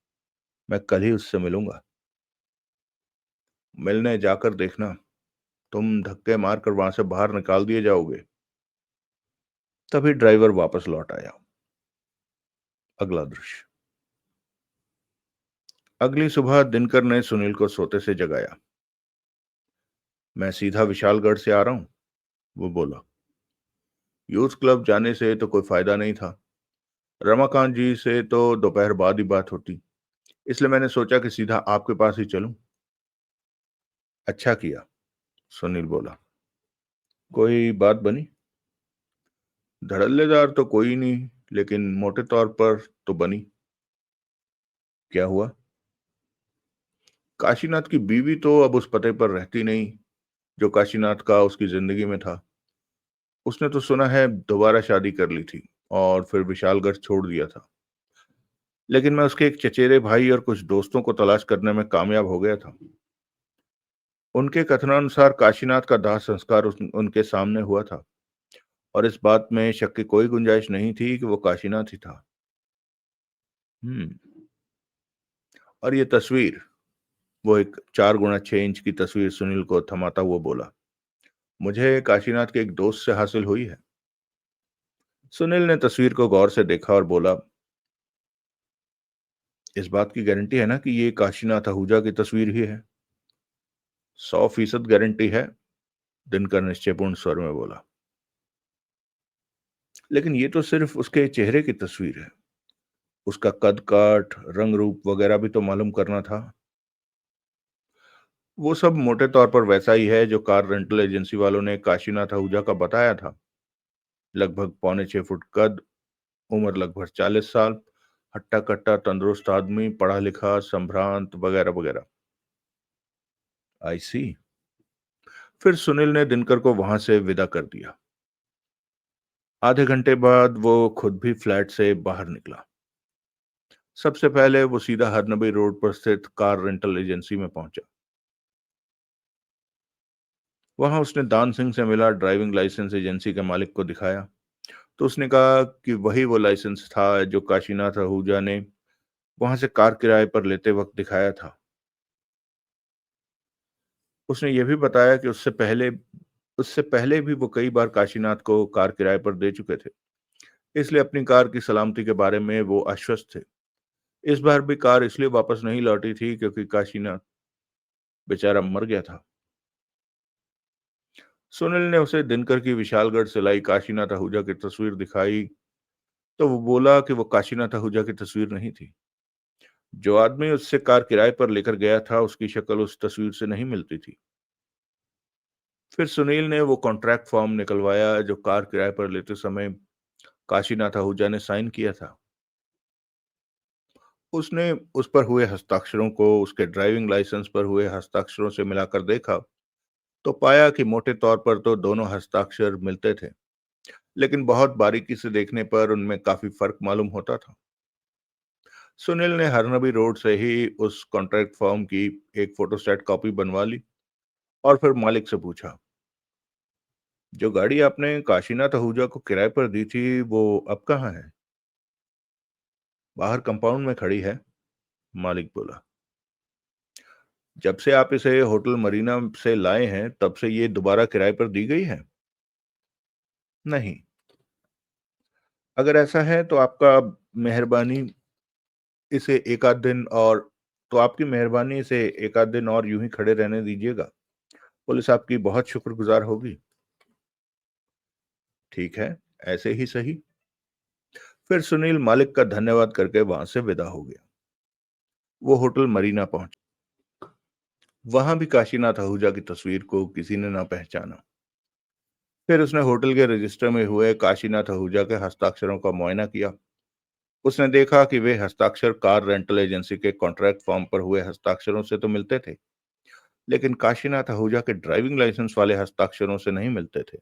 मैं कल ही उससे मिलूंगा। मिलने जाकर देखना, तुम धक्के मारकर वहां से बाहर निकाल दिए जाओगे। तभी ड्राइवर वापस लौट आया। अगला दृश्य। अगली सुबह दिनकर ने सुनील को सोते से जगाया। मैं सीधा विशालगढ़ से आ रहा हूं, वो बोला। यूथ क्लब जाने से तो कोई फायदा नहीं था। रमाकांत जी से तो दोपहर बाद ही बात होती, इसलिए मैंने सोचा कि सीधा आपके पास ही चलूं। अच्छा किया, सुनील बोला। कोई बात बनी? धड़ल्लेदार तो कोई नहीं, लेकिन मोटे तौर पर तो बनी। क्या हुआ? काशीनाथ की बीवी तो अब उस पते पर रहती नहीं जो काशीनाथ का उसकी जिंदगी में था। उसने तो सुना है दोबारा शादी कर ली थी और फिर विशालगढ़ छोड़ दिया था। लेकिन मैं उसके एक चचेरे भाई और कुछ दोस्तों को तलाश करने में कामयाब हो गया था। उनके कथनानुसार काशीनाथ का दाह संस्कार उनके सामने हुआ था और इस बात में शक की कोई गुंजाइश नहीं थी कि वो काशीनाथ ही था। हम्म। और ये तस्वीर, वो एक 4 गुणा 6 इंच की तस्वीर सुनील को थमाता हुआ बोला, मुझे काशीनाथ के एक दोस्त से हासिल हुई है। सुनील ने तस्वीर को गौर से देखा और बोला, इस बात की गारंटी है ना कि ये काशीनाथ आहूजा की तस्वीर ही है? 100% गारंटी है, दिनकर निश्चयपूर्ण स्वर में बोला। लेकिन ये तो सिर्फ उसके चेहरे की तस्वीर है। उसका कद काठ रंग रूप वगैरह भी तो मालूम करना था। वो सब मोटे तौर पर वैसा ही है जो कार रेंटल एजेंसी वालों ने काशीनाथ आहूजा का बताया था। लगभग 6.25 फुट कद, उम्र लगभग 40 साल, हट्टा कट्टा तंदुरुस्त आदमी, पढ़ा लिखा, संभ्रांत वगैरह वगैरह। आई सी। फिर सुनील ने दिनकर को वहां से विदा कर दिया। आधे घंटे बाद वो खुद भी फ्लैट से बाहर निकला। सबसे पहले वो सीधा हरनबी रोड पर स्थित कार रेंटल एजेंसी में पहुंचा। वहां उसने दान सिंह से मिला, ड्राइविंग लाइसेंस एजेंसी के मालिक को दिखाया तो उसने कहा कि वही वो लाइसेंस था जो काशीनाथ आहूजा ने वहां से कार किराए पर लेते वक्त दिखाया था। उसने ये भी बताया कि उससे पहले भी वो कई बार काशीनाथ को कार किराए पर दे चुके थे, इसलिए अपनी कार की सलामती के बारे में वो आश्वस्त थे। इस बार भी कार इसलिए वापस नहीं लौटी थी क्योंकि काशीनाथ बेचारा मर गया था। सुनील ने उसे दिनकर की विशालगढ़ से लाई काशीनाथ आहूजा की तस्वीर दिखाई, तो वो बोला कि वो काशीनाथ आहूजा की तस्वीर नहीं थी। जो आदमी उससे कार किराए पर लेकर गया था, उसकी शक्ल उस तस्वीर से नहीं मिलती थी। फिर सुनील ने वो कॉन्ट्रैक्ट फॉर्म निकलवाया जो कार किराए पर लेते समय काशीनाथ आहूजा ने साइन किया था। उसने उस पर हुए हस्ताक्षरों को उसके ड्राइविंग लाइसेंस पर हुए हस्ताक्षरों से मिलाकर देखा, तो पाया कि मोटे तौर पर तो दोनों हस्ताक्षर मिलते थे, लेकिन बहुत बारीकी से देखने पर उनमें काफी फर्क मालूम होता था। सुनील ने हरनबी रोड से ही उस कॉन्ट्रैक्ट फॉर्म की एक फोटोस्टैट कॉपी बनवा ली और फिर मालिक से पूछा, जो गाड़ी आपने काशीनाथ आहूजा को किराए पर दी थी वो अब कहाँ है? बाहर कंपाउंड में खड़ी है, मालिक बोला। जब से आप इसे होटल मरीना से लाए हैं तब से ये दोबारा किराए पर दी गई है? नहीं। अगर ऐसा है तो मेहरबानी इसे एक आध दिन और तो आपकी मेहरबानी इसे एक आध दिन और यूं ही खड़े रहने दीजिएगा। पुलिस आपकी बहुत शुक्रगुजार होगी। ठीक है, ऐसे ही सही। फिर सुनील मालिक का धन्यवाद करके वहां से विदा हो गया। वो होटल मरीना पहुंचा। वहां भी काशीनाथ आहूजा की तस्वीर को किसी ने ना पहचाना। फिर उसने होटल के रजिस्टर में हुए काशीनाथ आहूजा के हस्ताक्षरों का मुआयना किया। उसने देखा कि वे हस्ताक्षर कार रेंटल एजेंसी के कॉन्ट्रैक्ट फॉर्म पर हुए हस्ताक्षरों से तो मिलते थे, लेकिन काशीनाथ आहूजा के ड्राइविंग लाइसेंस वाले हस्ताक्षरों से नहीं मिलते थे।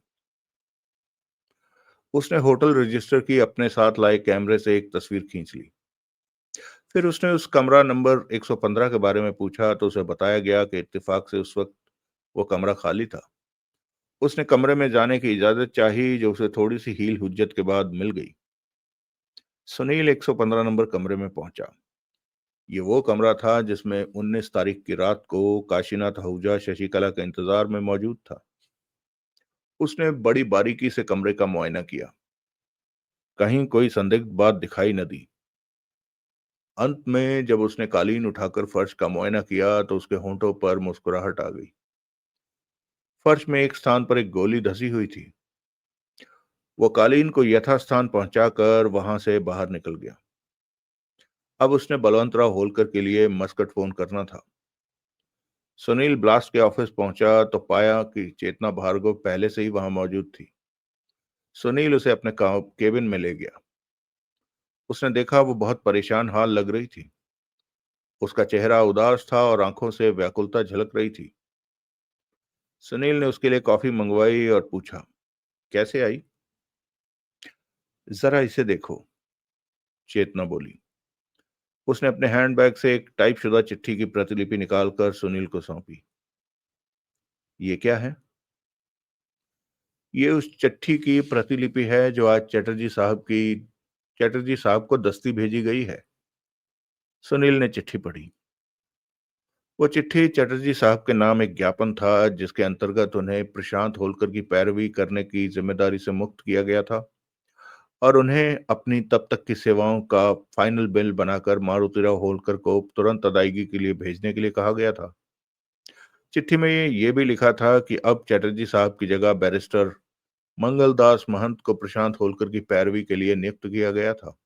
उसने होटल रजिस्टर की अपने साथ लाए कैमरे से एक तस्वीर खींच ली। फिर उसने उस कमरा नंबर 115 के बारे में पूछा तो उसे बताया गया कि इत्तेफाक से उस वक्त वो कमरा खाली था। उसने कमरे में जाने की इजाजत चाही जो उसे थोड़ी सी हील हुज्जत के बाद मिल गई। सुनील 115 नंबर कमरे में पहुंचा। ये वो कमरा था जिसमें 19 तारीख की रात को काशीनाथ आहूजा शशिकला के इंतजार में मौजूद था। उसने बड़ी बारीकी से कमरे का मुआयना किया। कहीं कोई संदिग्ध बात दिखाई न दी। अंत में जब उसने कालीन उठाकर फर्श का मुआयना किया तो उसके होंठों पर मुस्कुराहट आ गई। फर्श में एक स्थान पर एक गोली धसी हुई थी। वो कालीन को यथास्थान पहुंचाकर वहां से बाहर निकल गया। अब उसने बलवंतराव होलकर के लिए मस्कट फोन करना था। सुनील ब्लास्ट के ऑफिस पहुंचा तो पाया कि चेतना भार्गव पहले से ही वहां मौजूद थी। सुनील उसे अपने केबिन में ले गया। उसने देखा वो बहुत परेशान हाल लग रही थी। उसका चेहरा उदास था और आंखों से व्याकुलता झलक रही थी। सुनील ने उसके लिए कॉफी मंगवाई और पूछा, कैसे आई? जरा इसे देखो, चेतना बोली। उसने अपने हैंडबैग से एक टाइपशुदा चिट्ठी की प्रतिलिपि निकालकर सुनील को सौंपी। ये क्या है? ये उस चिट्ठी की प्रतिलिपि है जो आज चैटर्जी साहब को दस्ती भेजी गई है। सुनील ने चिट्ठी पढ़ी। वो चिट्ठी चैटर्जी साहब के नाम एक ज्ञापन था जिसके अंतर्गत उन्हें प्रशांत होलकर की पैरवी करने की जिम्मेदारी से मुक्त किया गया था और उन्हें अपनी तब तक की सेवाओं का फाइनल बिल बनाकर मारुतिराव होलकर को तुरंत अदायगी के लिए भेजने के लिए कहा गया था। चिट्ठी में ये भी लिखा था कि अब चैटर्जी साहब की जगह बैरिस्टर मंगलदास महंत को प्रशांत होलकर की पैरवी के लिए नियुक्त किया गया था।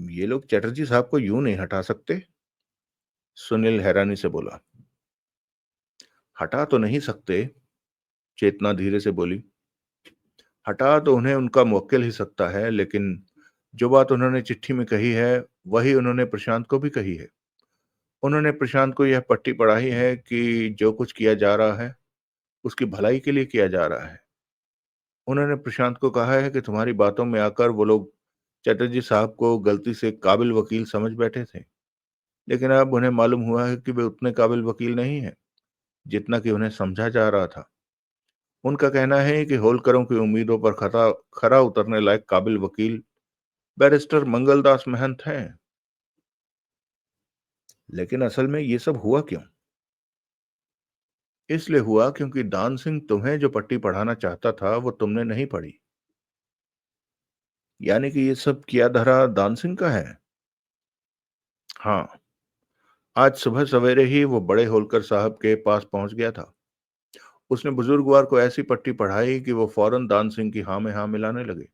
ये लोग चैटर्जी साहब को यूं नहीं हटा सकते, सुनील हैरानी से बोला। हटा तो नहीं सकते, चेतना धीरे से बोली। हटा तो उन्हें उनका मुवक्किल ही सकता है, लेकिन जो बात उन्होंने चिट्ठी में कही है वही उन्होंने प्रशांत को भी कही है। उन्होंने प्रशांत को यह पट्टी पढ़ाई है कि जो कुछ किया जा रहा है उसकी भलाई के लिए किया जा रहा है। उन्होंने प्रशांत को कहा है कि तुम्हारी बातों में आकर वो लोग चैटर्जी साहब को गलती से काबिल वकील समझ बैठे थे, लेकिन अब उन्हें मालूम हुआ है कि वे उतने काबिल वकील नहीं हैं जितना कि उन्हें समझा जा रहा था। उनका कहना है कि होलकरों की उम्मीदों पर खरा उतरने लायक काबिल वकील बैरिस्टर मंगलदास महंत हैं। लेकिन असल में ये सब हुआ क्यों? इसलिए हुआ क्योंकि दान सिंह तुम्हें जो पट्टी पढ़ाना चाहता था वो तुमने नहीं पढ़ी। यानी कि ये सब किया धरा दान सिंह का है। हाँ, आज सुबह सवेरे ही वो बड़े होलकर साहब के पास पहुंच गया था। उसने बुजुर्गवार को ऐसी पट्टी पढ़ाई कि वो फौरन दान सिंह की हाँ में हाँ मिलाने लगे।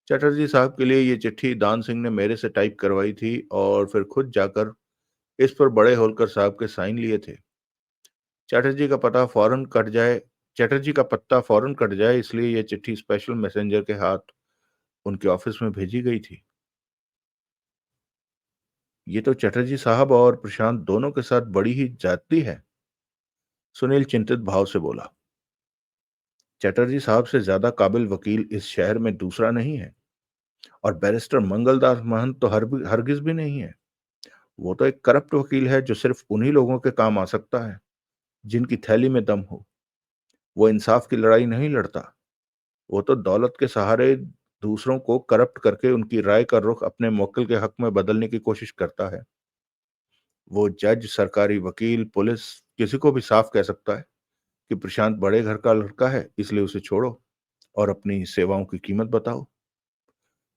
चटर्जी साहब के लिए ये चिट्ठी दान सिंह ने मेरे से टाइप करवाई थी और फिर खुद जाकर इस पर बड़े होलकर साहब के साइन लिए थे। चटर्जी का पता फौरन कट जाए चटर्जी का पत्ता फौरन कट जाए, इसलिए ये चिट्ठी स्पेशल मैसेंजर के हाथ उनके ऑफिस में भेजी गई थी। ये तो चटर्जी साहब और प्रशांत दोनों के साथ बड़ी ही जाती है, सुनील चिंतित भाव से बोला। चटर्जी साहब से ज्यादा काबिल वकील इस शहर में दूसरा नहीं है, और बैरिस्टर मंगलदास महंत तो हरगिज भी नहीं है। वो तो एक करप्ट वकील है जो सिर्फ उन्हीं लोगों के काम आ सकता है जिनकी थैली में दम हो। वो इंसाफ की लड़ाई नहीं लड़ता। वो तो दौलत के सहारे दूसरों को करप्ट करके उनकी राय का रुख अपने मुवक्किल के हक में बदलने की कोशिश करता है। वो जज, सरकारी वकील, पुलिस, किसी को भी साफ कह सकता है कि प्रशांत बड़े घर का लड़का है, इसलिए उसे छोड़ो और अपनी सेवाओं की कीमत बताओ।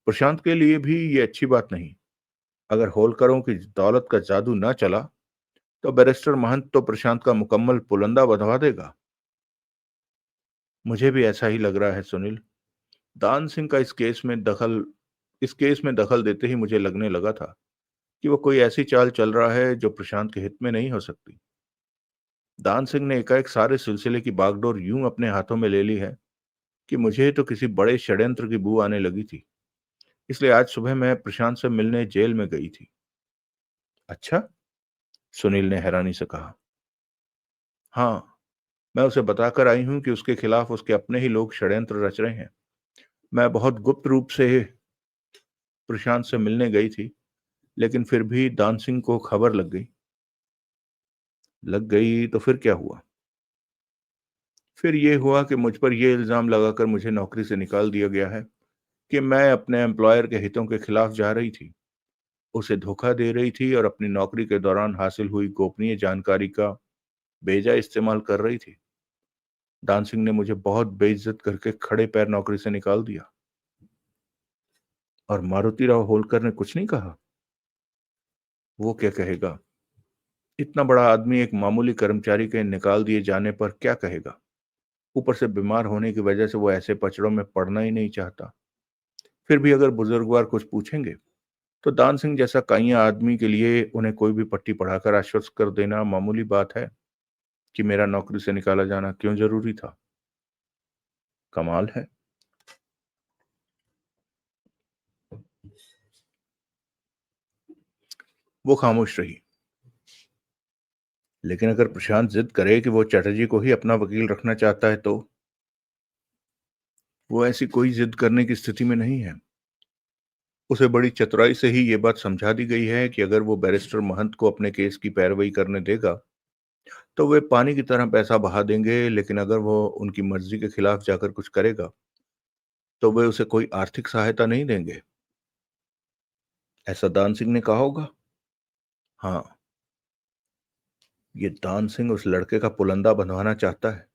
प्रशांत के लिए भी ये अच्छी बात नहीं। अगर होलकरों की दौलत का जादू ना चला तो बैरिस्टर महंत तो प्रशांत का मुकम्मल पुलंदा बनवा देगा। मुझे भी ऐसा ही लग रहा है सुनील। दान सिंह का इस केस में दखल देते ही मुझे लगने लगा था कि वो कोई ऐसी चाल चल रहा है जो प्रशांत के हित में नहीं हो सकती। दान सिंह ने एकाएक सारे सिलसिले की बागडोर यूं अपने हाथों में ले ली है कि मुझे तो किसी बड़े षड्यंत्र की बू आने लगी थी। इसलिए आज सुबह मैं प्रशांत से मिलने जेल में गई थी। अच्छा? सुनील ने हैरानी से कहा। हाँ, मैं उसे बताकर आई हूं कि उसके खिलाफ उसके अपने ही लोग षड्यंत्र रच रहे हैं। मैं बहुत गुप्त रूप से प्रशांत से मिलने गई थी, लेकिन फिर भी दान सिंह को खबर लग गई। लग गई तो फिर क्या हुआ? फिर ये हुआ कि मुझ पर यह इल्जाम लगाकर मुझे नौकरी से निकाल दिया गया है कि मैं अपने एम्प्लॉयर के हितों के खिलाफ जा रही थी, उसे धोखा दे रही थी और अपनी नौकरी के दौरान हासिल हुई गोपनीय जानकारी का बेजा इस्तेमाल कर रही थी। दान सिंह ने मुझे बहुत बेइज्जत करके खड़े पैर नौकरी से निकाल दिया। और मारुति राव होलकर ने कुछ नहीं कहा? वो क्या कहेगा? इतना बड़ा आदमी एक मामूली कर्मचारी के निकाल दिए जाने पर क्या कहेगा? ऊपर से बीमार होने की वजह से वो ऐसे पचड़ों में पड़ना ही नहीं चाहता। फिर भी अगर बुजुर्गवार कुछ पूछेंगे तो दान सिंह जैसा काइया आदमी के लिए उन्हें कोई भी पट्टी पढ़ाकर आश्वस्त कर देना मामूली बात है कि मेरा नौकरी से निकाला जाना क्यों जरूरी था। कमाल है। वो खामोश रही। लेकिन अगर प्रशांत जिद करे कि वो चटर्जी को ही अपना वकील रखना चाहता है तो वो ऐसी कोई जिद करने की स्थिति में नहीं है। उसे बड़ी चतुराई से ही ये बात समझा दी गई है कि अगर वो बैरिस्टर महंत को अपने केस की पैरवी करने देगा तो वे पानी की तरह पैसा बहा देंगे, लेकिन अगर वो उनकी मर्जी के खिलाफ जाकर कुछ करेगा तो वे उसे कोई आर्थिक सहायता नहीं देंगे। ऐसा दान सिंह ने कहा होगा। हाँ, ये दान सिंह उस लड़के का पुलंदा बनवाना चाहता है।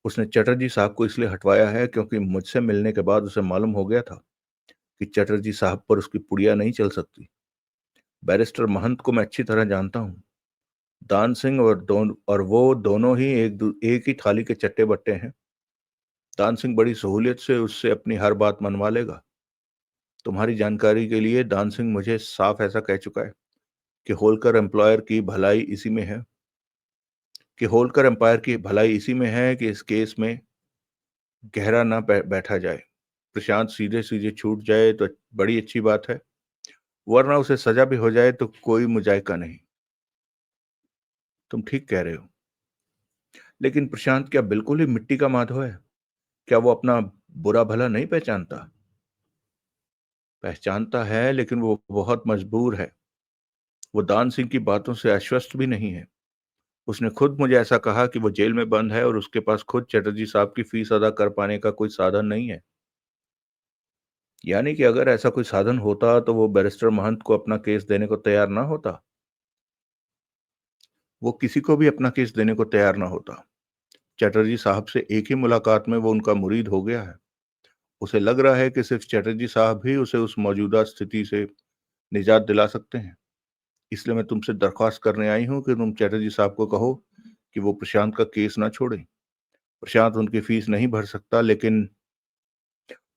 उसने चटर्जी साहब को इसलिए हटवाया है क्योंकि मुझसे मिलने के बाद उसे मालूम हो गया था कि चटर्जी साहब पर उसकी पुड़िया नहीं चल सकती। बैरिस्टर महंत को मैं अच्छी तरह जानता हूँ। दान सिंह और वो दोनों ही एक ही थाली के चट्टे बट्टे हैं। दान सिंह बड़ी सहूलियत से उससे अपनी हर बात मनवा लेगा। तुम्हारी जानकारी के लिए दान सिंह मुझे साफ ऐसा कह चुका है कि होलकर एम्प्लॉयर की भलाई इसी में है कि होलकर एम्पायर की भलाई इसी में है कि इस केस में गहरा ना बैठा जाए। प्रशांत सीधे सीधे छूट जाए तो बड़ी अच्छी बात है, वरना उसे सजा भी हो जाए तो कोई मुजायका नहीं। तुम ठीक कह रहे हो। लेकिन प्रशांत क्या बिल्कुल ही मिट्टी का माधव है? क्या वो अपना बुरा भला नहीं पहचानता? पहचानता है, लेकिन वो बहुत मजबूर है। वो दान सिंह की बातों से आश्वस्त भी नहीं है। उसने खुद मुझे ऐसा कहा कि वो जेल में बंद है और उसके पास खुद चटर्जी साहब की फीस अदा कर पाने का कोई साधन नहीं है। यानी कि अगर ऐसा कोई साधन होता तो वो बैरिस्टर महंत को अपना केस देने को तैयार ना होता। वो किसी को भी अपना केस देने को तैयार ना होता। चटर्जी साहब से एक ही मुलाकात में वो उनका मुरीद हो गया है। उसे लग रहा है कि सिर्फ चटर्जी साहब ही उसे उस मौजूदा स्थिति से निजात दिला सकते हैं। इसलिए मैं तुमसे दरख्वास्त करने आई हूं कि तुम चटर्जी साहब को कहो कि वो प्रशांत का केस ना छोड़ें। प्रशांत उनकी फीस नहीं भर सकता, लेकिन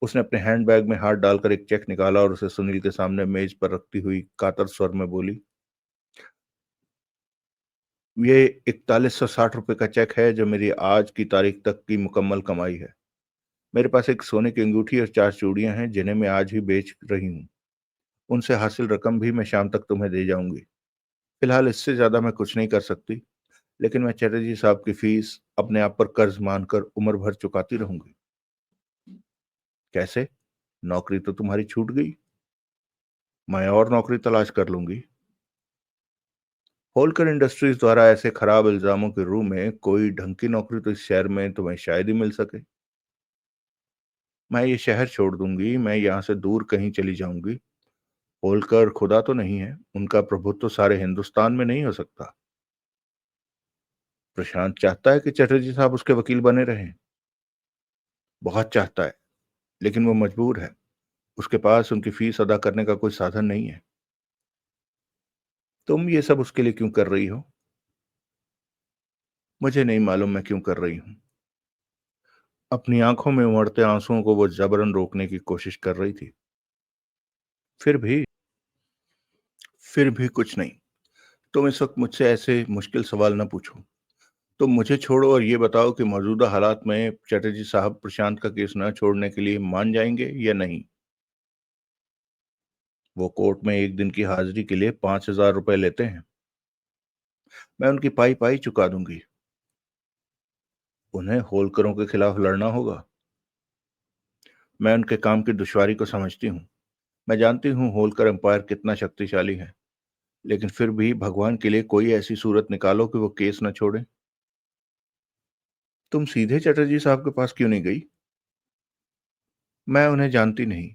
उसने अपने हैंडबैग में हाथ डालकर एक चेक निकाला और उसे सुनील के सामने मेज पर रखती हुई कातर स्वर में बोली, ये 4160 रुपए का चेक है जो मेरी आज की तारीख तक की मुकम्मल कमाई है। मेरे पास एक सोने की अंगूठी और 4 चूड़ियां हैं जिन्हें मैं आज ही बेच रही हूँ। उनसे हासिल रकम भी मैं शाम तक तुम्हें दे जाऊंगी। फिलहाल इससे ज्यादा मैं कुछ नहीं कर सकती, लेकिन मैं चटर्जी साहब की फीस अपने आप पर कर्ज मानकर उम्र भर चुकाती रहूंगी। कैसे? नौकरी तो तुम्हारी छूट गई। मैं और नौकरी तलाश कर लूंगी। होलकर इंडस्ट्रीज द्वारा ऐसे खराब इल्जामों के रूप में कोई ढंग की नौकरी तो इस शहर में तुम्हें शायद ही मिल सके। मैं ये शहर छोड़ दूंगी, मैं यहाँ से दूर कहीं चली जाऊंगी। होलकर खुदा तो नहीं है, उनका प्रभुत्व तो सारे हिंदुस्तान में नहीं हो सकता। प्रशांत चाहता है कि चटर्जी साहब उसके वकील बने रहें। बहुत चाहता है, लेकिन वो मजबूर है। उसके पास उनकी फीस अदा करने का कोई साधन नहीं है। तुम ये सब उसके लिए क्यों कर रही हो? मुझे नहीं मालूम मैं क्यों कर रही हूं। अपनी आंखों में उमड़ते आंसुओं को वो जबरन रोकने की कोशिश कर रही थी। फिर भी फिर भी कुछ नहीं। तुम इस वक्त मुझसे ऐसे मुश्किल सवाल न पूछो। तुम मुझे छोड़ो और ये बताओ कि मौजूदा हालात में चटर्जी साहब प्रशांत का केस न छोड़ने के लिए मान जाएंगे या नहीं? वो कोर्ट में एक दिन की हाजिरी के लिए 5,000 रुपए लेते हैं। मैं उनकी पाई पाई चुका दूंगी। उन्हें होलकरों के खिलाफ लड़ना होगा। मैं उनके काम की दुश्वारी को समझती हूँ। मैं जानती हूँ होलकर एम्पायर कितना शक्तिशाली है, लेकिन फिर भी भगवान के लिए कोई ऐसी सूरत निकालो कि वो केस न छोड़े। तुम सीधे चटर्जी साहब के पास क्यों नहीं गई? मैं उन्हें जानती नहीं।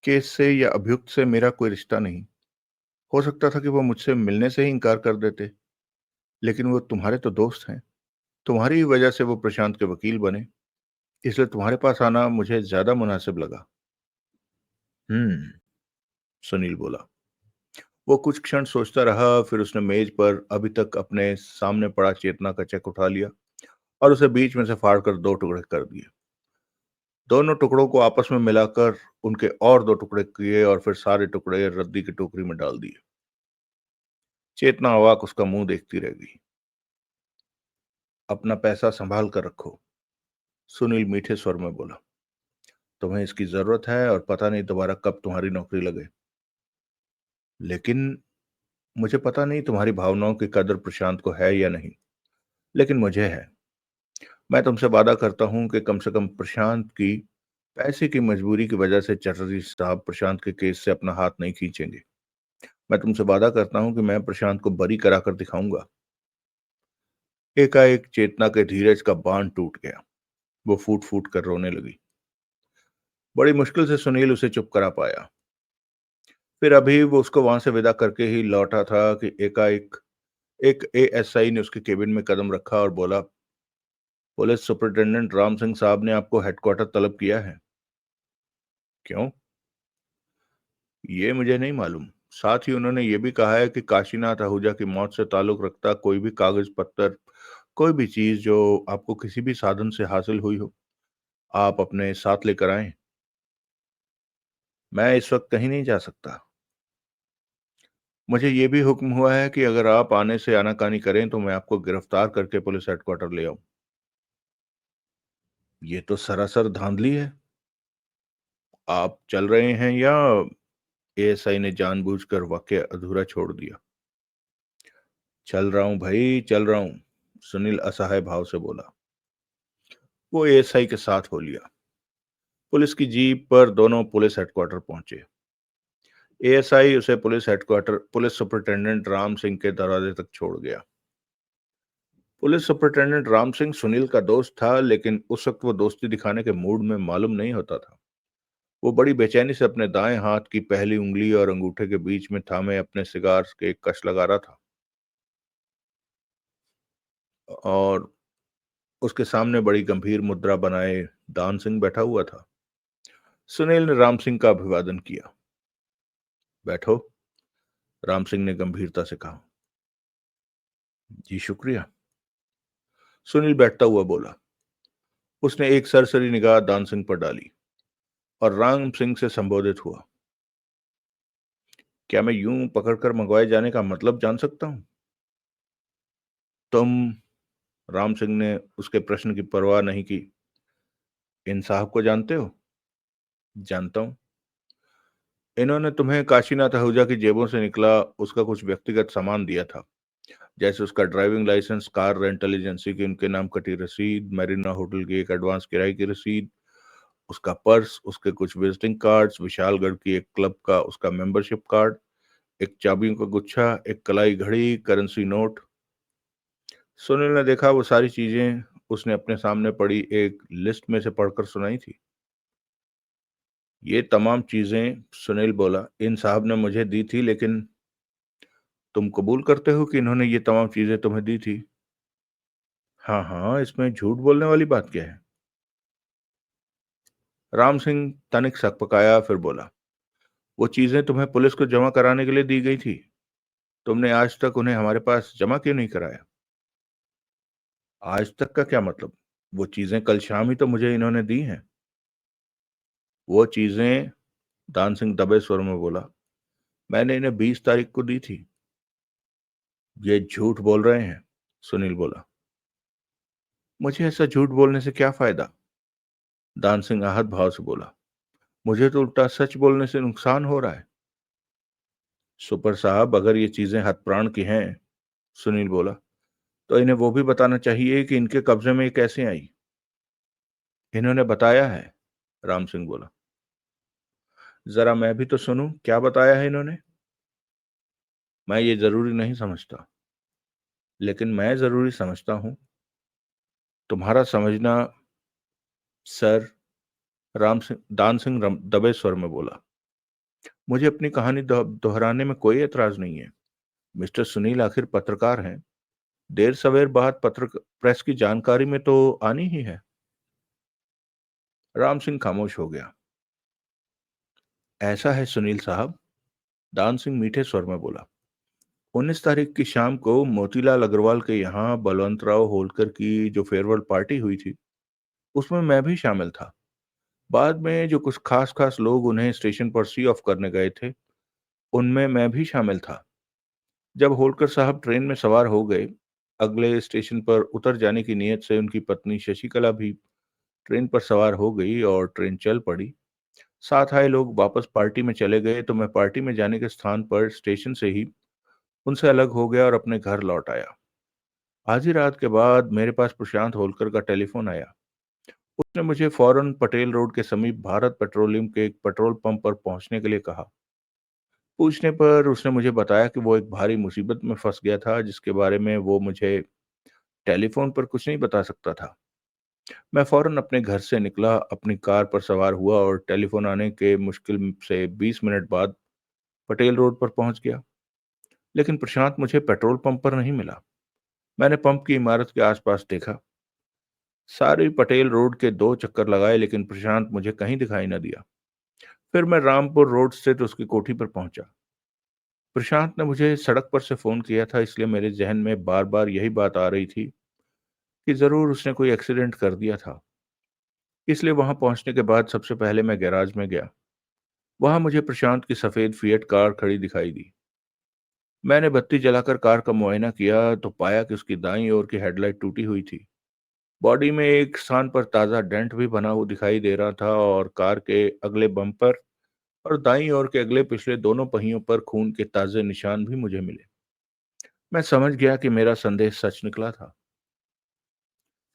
केस से या अभियुक्त से मेरा कोई रिश्ता नहीं। हो सकता था कि वो मुझसे मिलने से ही इनकार कर देते, लेकिन वो तुम्हारे तो दोस्त हैं। तुम्हारी ही वजह से वो प्रशांत के वकील बने, इसलिए तुम्हारे पास आना मुझे ज्यादा मुनासिब लगा। हम्म। सुनील बोला। वो कुछ क्षण सोचता रहा, फिर उसने मेज पर अभी तक अपने सामने पड़ा चेतना का चेक उठा लिया और उसे बीच में से फाड़कर दो टुकड़े कर दिए। दोनों टुकड़ों को आपस में मिलाकर उनके और दो टुकड़े किए और फिर सारे टुकड़े रद्दी की टोकरी में डाल दिए। चेतना अवाक उसका मुंह देखती रह गई। अपना पैसा संभाल कर रखो, सुनील मीठे स्वर में बोला। तुम्हें इसकी जरूरत है और पता नहीं दोबारा कब तुम्हारी नौकरी लगे। लेकिन मुझे पता नहीं तुम्हारी भावनाओं की कदर प्रशांत को है या नहीं, लेकिन मुझे है। मैं तुमसे वादा करता हूं कि कम से कम प्रशांत की पैसे की मजबूरी की वजह से चटर्जी साहब प्रशांत के केस से अपना हाथ नहीं खींचेंगे। मैं तुमसे वादा करता हूं कि मैं प्रशांत को बरी कराकर दिखाऊंगा। एकाएक चेतना के धीरज का बांध टूट गया। वो फूट फूट कर रोने लगी। बड़ी मुश्किल से सुनील उसे चुप करा पाया। फिर अभी वो उसको वहां से विदा करके ही लौटा था कि एकाएक एक एएसआई ने उसके केबिन में कदम रखा और बोला, पुलिस सुपरिटेंडेंट राम सिंह साहब ने आपको हेडक्वार्टर तलब किया है। क्यों? ये मुझे नहीं मालूम। साथ ही उन्होंने ये भी कहा है कि काशीनाथ आहूजा की मौत से ताल्लुक रखता कोई भी कागज पत्तर, कोई भी चीज जो आपको किसी भी साधन से हासिल हुई हो, आप अपने साथ लेकर आए। मैं इस वक्त कहीं नहीं जा सकता। मुझे ये भी हुक्म हुआ है कि अगर आप आने से आनाकानी करें तो मैं आपको गिरफ्तार करके पुलिस हेडक्वार्टर ले आऊं। ये तो सरासर धांधली है। आप चल रहे हैं या? एएसआई ने जानबूझकर वाक्य अधूरा छोड़ दिया। चल रहा हूं भाई, चल रहा हूं, सुनील असहाय भाव से बोला। वो एएसआई के साथ हो लिया। पुलिस की जीप पर दोनों पुलिस हेडक्वार्टर पहुंचे। एएसआई उसे police headquarter police superintendent Ram Singh के दरवाजे तक छोड़ गया। पुलिस सुपरिटेंडेंट राम सिंह सुनील का दोस्त था, लेकिन उस वक्त वो दोस्ती दिखाने के मूड में मालूम नहीं होता था। वो बड़ी बेचैनी से अपने दाएं हाथ की पहली उंगली और अंगूठे के बीच में थामे अपने सिगार के कश लगा रहा था। और उसके सामने बड़ी गंभीर मुद्रा बनाए दान सिंह बैठा हुआ था। सुनील ने राम सिंह का अभिवादन किया। बैठो, राम सिंह ने गंभीरता से कहा। जी शुक्रिया, सुनील बैठता हुआ बोला। उसने एक सरसरी निगाह दान सिंह पर डाली और राम सिंह से संबोधित हुआ। क्या मैं यूं पकड़कर मंगवाए जाने का मतलब जान सकता हूं? तुम, राम सिंह ने उसके प्रश्न की परवाह नहीं की, इन साहब को जानते हो? जानता हूं। इन्होंने तुम्हें काशीनाथ आहूजा की जेबों से निकला उसका कुछ व्यक्तिगत सामान दिया था, जैसे उसका driving licence, car rental agency की उनके नाम कटी रसीद, मैरिना होटल की एक एडवांस किराए की रसीद, उसका पर्स, उसके कुछ विजिटिंग कार्ड्स, विशालगढ़ की एक क्लब का उसका मेंबरशिप कार्ड, एक चाबियों का गुच्छा, एक कलाई घड़ी, करेंसी नोट। सुनील ने देखा वो सारी चीजें उसने अपने सामने पड़ी एक लिस्ट में से पढ़कर सुनाई थी। ये तमाम चीजें, सुनील बोला, इन साहब ने मुझे दी थी, लेकिन तुम कबूल करते हो कि इन्होंने ये तमाम चीजें तुम्हें दी थी? हाँ हाँ, इसमें झूठ बोलने वाली बात क्या है? राम सिंह तनिक सकपकाया, फिर बोला, वो चीजें तुम्हें पुलिस को जमा कराने के लिए दी गई थी। तुमने आज तक उन्हें हमारे पास जमा क्यों नहीं कराया? आज तक का क्या मतलब? वो चीजें कल शाम ही तो मुझे इन्होंने दी हैं। वो चीजें, दान सिंह दबे स्वर में बोला, मैंने इन्हें 20 तारीख को दी थी। ये झूठ बोल रहे हैं, सुनील बोला। मुझे ऐसा झूठ बोलने से क्या फायदा? दान सिंह आहत भाव से बोला। मुझे तो उल्टा सच बोलने से नुकसान हो रहा है। सुपर साहब, अगर ये चीजें हतप्राण की हैं, सुनील बोला, तो इन्हें वो भी बताना चाहिए कि इनके कब्जे में ये कैसे आई। इन्होंने बताया है, राम सिंह बोला। जरा मैं भी तो सुनूं, क्या बताया है इन्होंने? मैं ये जरूरी नहीं समझता, लेकिन मैं जरूरी समझता हूं। तुम्हारा समझना, सर, राम सिंह दान सिंह दबे स्वर में बोला। मुझे अपनी कहानी दोहराने में कोई एतराज नहीं है। मिस्टर सुनील आखिर पत्रकार हैं। देर सवेर बात पत्र प्रेस की जानकारी में तो आनी ही है। राम सिंह खामोश हो गया। ऐसा है सुनील साहब, दान सिंह मीठे स्वर में बोला। 19 तारीख की शाम को मोतीलाल अग्रवाल के यहाँ बलवंतराव होलकर की जो फेयरवेल पार्टी हुई थी, उसमें मैं भी शामिल था। बाद में जो कुछ खास खास लोग उन्हें स्टेशन पर सी ऑफ करने गए थे, उनमें मैं भी शामिल था। जब होलकर साहब ट्रेन में सवार हो गए, अगले स्टेशन पर उतर जाने की नीयत से उनकी पत्नी शशिकला भी ट्रेन पर सवार हो गई और ट्रेन चल पड़ी। साथ आए लोग वापस पार्टी में चले गए तो मैं पार्टी में जाने के स्थान पर स्टेशन से ही उनसे अलग हो गया और अपने घर लौट आया। आधी रात के बाद मेरे पास प्रशांत होलकर का टेलीफोन आया। उसने मुझे फौरन पटेल रोड के समीप भारत पेट्रोलियम के एक पेट्रोल पंप पर पहुंचने के लिए कहा। पूछने पर उसने मुझे बताया कि वो एक भारी मुसीबत में फंस गया था, जिसके बारे में वो मुझे टेलीफोन पर कुछ नहीं बता सकता था। मैं फौरन अपने घर से निकला, अपनी कार पर सवार हुआ और टेलीफोन आने के मुश्किल से 20 मिनट बाद पटेल रोड पर पहुंच गया। लेकिन प्रशांत मुझे पेट्रोल पंप पर नहीं मिला। मैंने पंप की इमारत के आसपास देखा, सारी पटेल रोड के 2 चक्कर लगाए, लेकिन प्रशांत मुझे कहीं दिखाई न दिया। फिर मैं रामपुर रोड स्थित उसकी कोठी पर पहुंचा। प्रशांत ने मुझे सड़क पर से फोन किया था, इसलिए मेरे जहन में बार बार यही बात आ रही थी कि जरूर उसने कोई एक्सीडेंट कर दिया था। इसलिए वहां पहुंचने के बाद सबसे पहले मैं गैराज में गया। वहां मुझे प्रशांत की सफेद फिएट कार खड़ी दिखाई दी। मैंने बत्ती जलाकर कार का मुआयना किया तो पाया कि उसकी दाईं ओर की हेडलाइट टूटी हुई थी। बॉडी में एक स्थान पर ताजा डेंट भी बना हुआ दिखाई दे रहा था और कार के अगले बम्पर और दाईं ओर के अगले पिछले दोनों पहियों पर खून के ताजे निशान भी मुझे मिले। मैं समझ गया कि मेरा संदेह सच निकला था।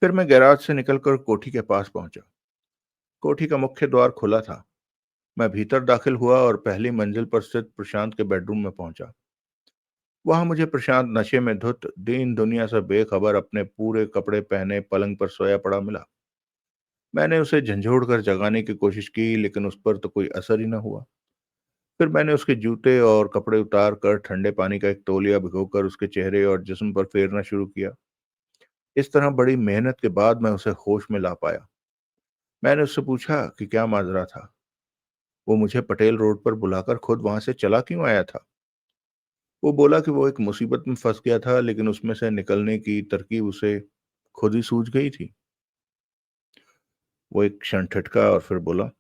फिर मैं गैराज से निकलकर कोठी के पास पहुंचा। कोठी का मुख्य द्वार खुला था। मैं भीतर दाखिल हुआ और पहली मंजिल पर स्थित प्रशांत के बेडरूम में पहुंचा। वहां मुझे प्रशांत नशे में धुत, दीन दुनिया से बेखबर, अपने पूरे कपड़े पहने पलंग पर सोया पड़ा मिला। मैंने उसे झंझोड़ कर जगाने की कोशिश की, लेकिन उस पर तो कोई असर ही न हुआ। फिर मैंने उसके जूते और कपड़े उतार कर ठंडे पानी का एक तौलिया भिगोकर उसके चेहरे और जिस्म पर फेरना शुरू किया। इस तरह बड़ी मेहनत के बाद मैं उसे होश में ला पाया। मैंने उससे पूछा कि क्या माजरा था। वो मुझे पटेल रोड पर बुलाकर खुद वहां से चला क्यों आया था। वो बोला कि वो एक मुसीबत में फंस गया था, लेकिन उसमें से निकलने की तरकीब उसे खुद ही सूझ गई थी। वो एक क्षण ठटका और फिर बोला,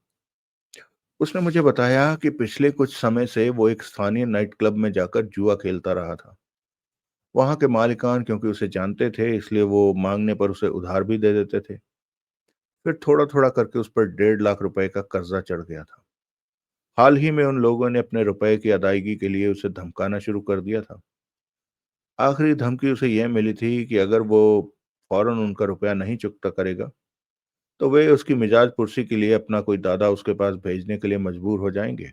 उसने मुझे बताया कि पिछले कुछ समय से वो एक स्थानीय नाइट क्लब में जाकर जुआ खेलता रहा था। वहां के मालिकान क्योंकि उसे जानते थे, इसलिए वो मांगने पर उसे उधार भी दे देते थे। फिर थोड़ा थोड़ा करके उस पर 1.5 लाख रुपए का कर्जा चढ़ गया था। हाल ही में उन लोगों ने अपने रुपए की अदायगी के लिए उसे धमकाना शुरू कर दिया था। आखिरी धमकी उसे यह मिली थी कि अगर वो फौरन उनका रुपया नहीं चुकता करेगा, तो वे उसकी मिजाज पुरसी के लिए अपना कोई दादा उसके पास भेजने के लिए मजबूर हो जाएंगे।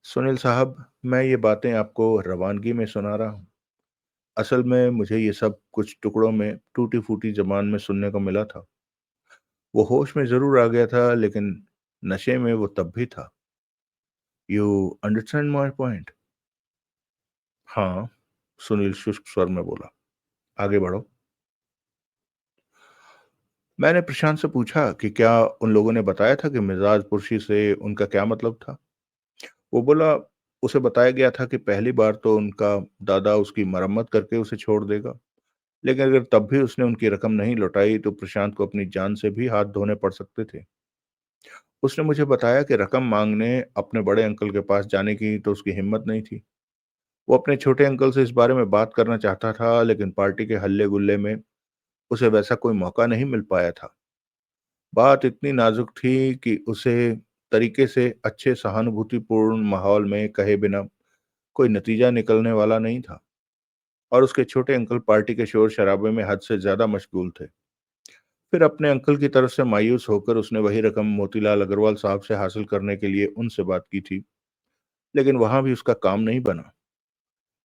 सुनील साहब, मैं ये बातें आपको रवानगी में सुना रहा हूँ। असल में मुझे ये सब कुछ टुकड़ों में टूटी फूटी जबान में सुनने को मिला था। वो होश में जरूर आ गया था, लेकिन नशे में वो तब भी था। You understand my point? हाँ, सुनील शुष्क स्वर में बोला। आगे बढ़ो। मैंने प्रशांत से पूछा कि क्या उन लोगों ने बताया था कि मिजाज पुरुषी से उनका क्या मतलब था। वो बोला, उसे बताया गया था कि पहली बार तो उनका दादा उसकी मरम्मत करके उसे छोड़ देगा, लेकिन अगर तब भी उसने उनकी रकम नहीं लौटाई तो प्रशांत को अपनी जान से भी हाथ धोने पड़ सकते थे। उसने मुझे बताया कि रकम मांगने अपने बड़े अंकल के पास जाने की तो उसकी हिम्मत नहीं थी। वो अपने छोटे अंकल से इस बारे में बात करना चाहता था, लेकिन पार्टी के हल्ले गुल्ले में उसे वैसा कोई मौका नहीं मिल पाया था। बात इतनी नाजुक थी कि उसे तरीके से अच्छे सहानुभूतिपूर्ण माहौल में कहे बिना कोई नतीजा निकलने वाला नहीं था, और उसके छोटे अंकल पार्टी के शोर शराबे में हद से ज्यादा मशगूल थे। फिर अपने अंकल की तरफ से मायूस होकर उसने वही रकम मोतीलाल अग्रवाल साहब से हासिल करने के लिए उनसे बात की थी, लेकिन वहां भी उसका काम नहीं बना।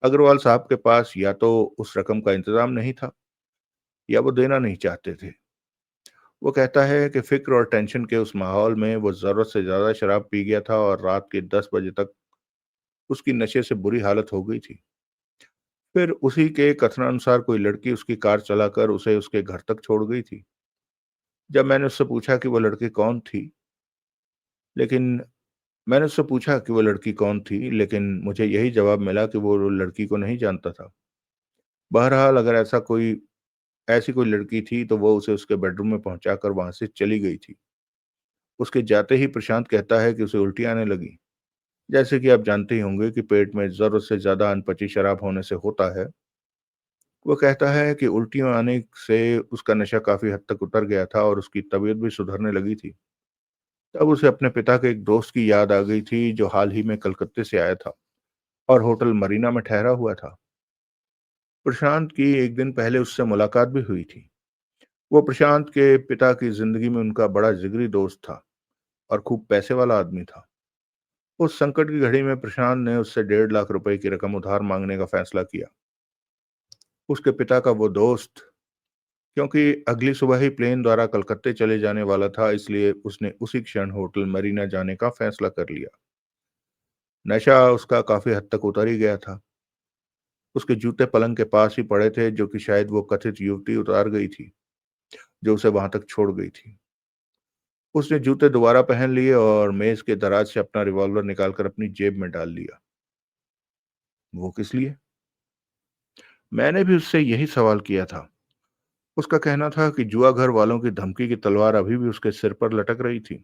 अग्रवाल साहब के पास या तो उस रकम का इंतजाम नहीं था, या वो देना नहीं चाहते थे। वो कहता है कि फिक्र और टेंशन के उस माहौल में वो जरूरत से ज्यादा शराब पी गया था और रात के 10 बजे तक उसकी नशे से बुरी हालत हो गई थी। फिर उसी के कथनानुसार कोई लड़की उसकी कार चलाकर उसे उसके घर तक छोड़ गई थी। जब मैंने उससे पूछा कि वो लड़की कौन थी, लेकिन मैंने उससे पूछा कि वो लड़की कौन थी, लेकिन मुझे यही जवाब मिला कि वो लड़की को नहीं जानता था। बहरहाल, अगर ऐसी कोई लड़की थी तो वो उसे उसके बेडरूम में पहुंचाकर वहां से चली गई थी। उसके जाते ही प्रशांत कहता है कि उसे उल्टी आने लगी। जैसे कि आप जानते ही होंगे कि पेट में जरूरत से ज्यादा अनपची शराब होने से होता है। वो कहता है कि उल्टियों आने से उसका नशा काफी हद तक उतर गया था और उसकी तबीयत भी सुधरने लगी थी। तब उसे अपने पिता के एक दोस्त की याद आ गई थी जो हाल ही में कलकत्ते से आया था और होटल मरीना में ठहरा हुआ था। प्रशांत की एक दिन पहले उससे मुलाकात भी हुई थी। वो प्रशांत के पिता की जिंदगी में उनका बड़ा जिगरी दोस्त था और खूब पैसे वाला आदमी था। उस संकट की घड़ी में प्रशांत ने उससे 1.5 लाख रुपए की रकम उधार मांगने का फैसला किया। उसके पिता का वो दोस्त, क्योंकि अगली सुबह ही प्लेन द्वारा कलकत्ते चले जाने वाला था, इसलिए उसने उसी क्षण होटल मरीना जाने का फैसला कर लिया। नशा उसका काफी हद तक उतर ही गया था। उसके जूते पलंग के पास ही पड़े थे, जो कि शायद वो कथित युवती उतार गई थी जो उसे वहां तक छोड़ गई थी। उसने जूते दोबारा पहन लिए और मेज के दराज से अपना रिवॉल्वर निकालकर अपनी जेब में डाल लिया। वो किस लिए? मैंने भी उससे यही सवाल किया था। उसका कहना था कि जुआ घर वालों की धमकी की तलवार अभी भी उसके सिर पर लटक रही थी।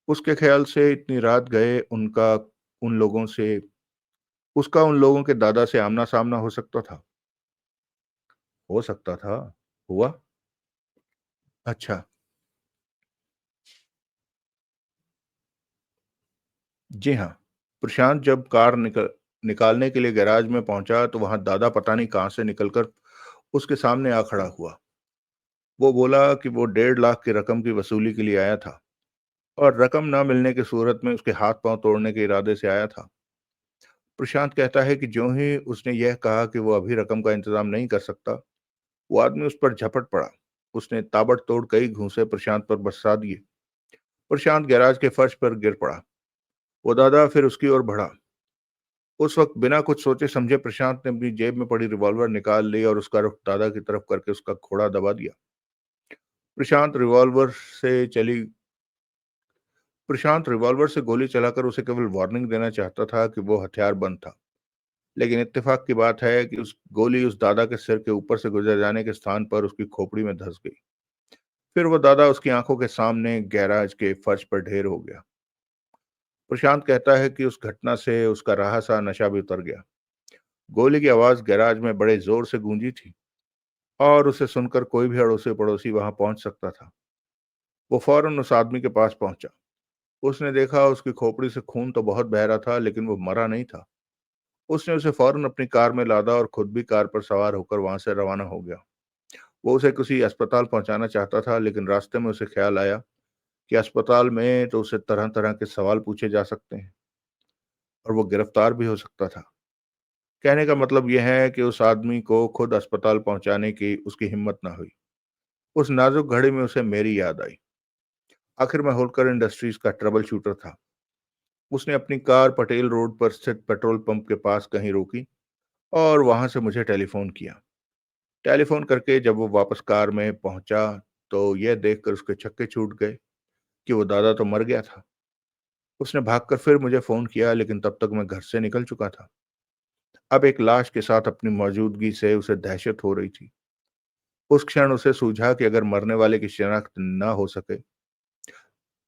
उसके ख्याल से इतनी रात गए उन लोगों से उसका उन लोगों के दादा से आमना सामना हो सकता था। हो सकता था। हुआ? अच्छा। जी हाँ। प्रशांत जब निकालने के लिए गैराज में पहुंचा तो वहां दादा पता नहीं कहां से निकलकर उसके सामने आ खड़ा हुआ। वो बोला कि वो 1.5 लाख की रकम की वसूली के लिए आया था और रकम ना मिलने की सूरत में उसके हाथ पांव तोड़ने के इरादे से आया था। प्रशांत कहता है कि ज्यों ही उसने यह कहा कि वो अभी रकम का इंतजाम नहीं कर सकता, वो आदमी उस पर झपट पड़ा। उसने ताबड़तोड़ कई घूंसे प्रशांत पर बरसा दिए। प्रशांत गैराज के फर्श पर गिर पड़ा। वो दादा फिर उसकी ओर बढ़ा। उस वक्त बिना कुछ सोचे समझे प्रशांत ने अपनी जेब में पड़ी रिवॉल्वर निकाल ली और उसका रुख दादा की तरफ करके उसका घोड़ा दबा दिया। प्रशांत रिवॉल्वर से चली प्रशांत रिवॉल्वर से गोली चलाकर उसे केवल वार्निंग देना चाहता था कि वो हथियार बंद था। लेकिन इत्तेफाक की बात है कि उस गोली उस दादा के सिर के ऊपर से गुजर जाने के स्थान पर उसकी खोपड़ी में धंस गई। फिर वो दादा उसकी आंखों के सामने गैराज के फर्श पर ढेर हो गया। प्रशांत कहता है कि उस घटना से उसका रहा सा नशा भी उतर गया। गोली की आवाज गैराज में बड़े जोर से गूंजी थी और उसे सुनकर कोई भी अड़ोसी पड़ोसी वहां पहुंच सकता था। वो फौरन उस आदमी के पास पहुंचा। उसने देखा उसकी खोपड़ी से खून तो बहुत बह रहा था, लेकिन वो मरा नहीं था। उसने उसे फौरन अपनी कार में लादा और खुद भी कार पर सवार होकर वहां से रवाना हो गया। वो उसे किसी अस्पताल पहुंचाना चाहता था, लेकिन रास्ते में उसे ख्याल आया कि अस्पताल में तो उसे तरह तरह के सवाल पूछे जा सकते हैं और वो गिरफ्तार भी हो सकता था। कहने का मतलब यह है कि उस आदमी को खुद अस्पताल पहुंचाने की उसकी हिम्मत ना हुई। उस नाजुक घड़ी में उसे मेरी याद आई। आखिर मैं होलकर इंडस्ट्रीज का ट्रबल शूटर था। उसने अपनी कार पटेल रोड पर स्थित पेट्रोल पंप के पास कहीं रोकी और वहां से मुझे टेलीफोन किया। टेलीफोन करके जब वो वापस कार में पहुंचा तो यह देखकर उसके छक्के छूट गए कि वो दादा तो मर गया था। उसने भागकर फिर मुझे फोन किया, लेकिन तब तक मैं घर से निकल चुका था। अब एक लाश के साथ अपनी मौजूदगी से उसे दहशत हो रही थी। उस क्षण उसे सूझा कि अगर मरने वाले की शिनाख्त न हो सके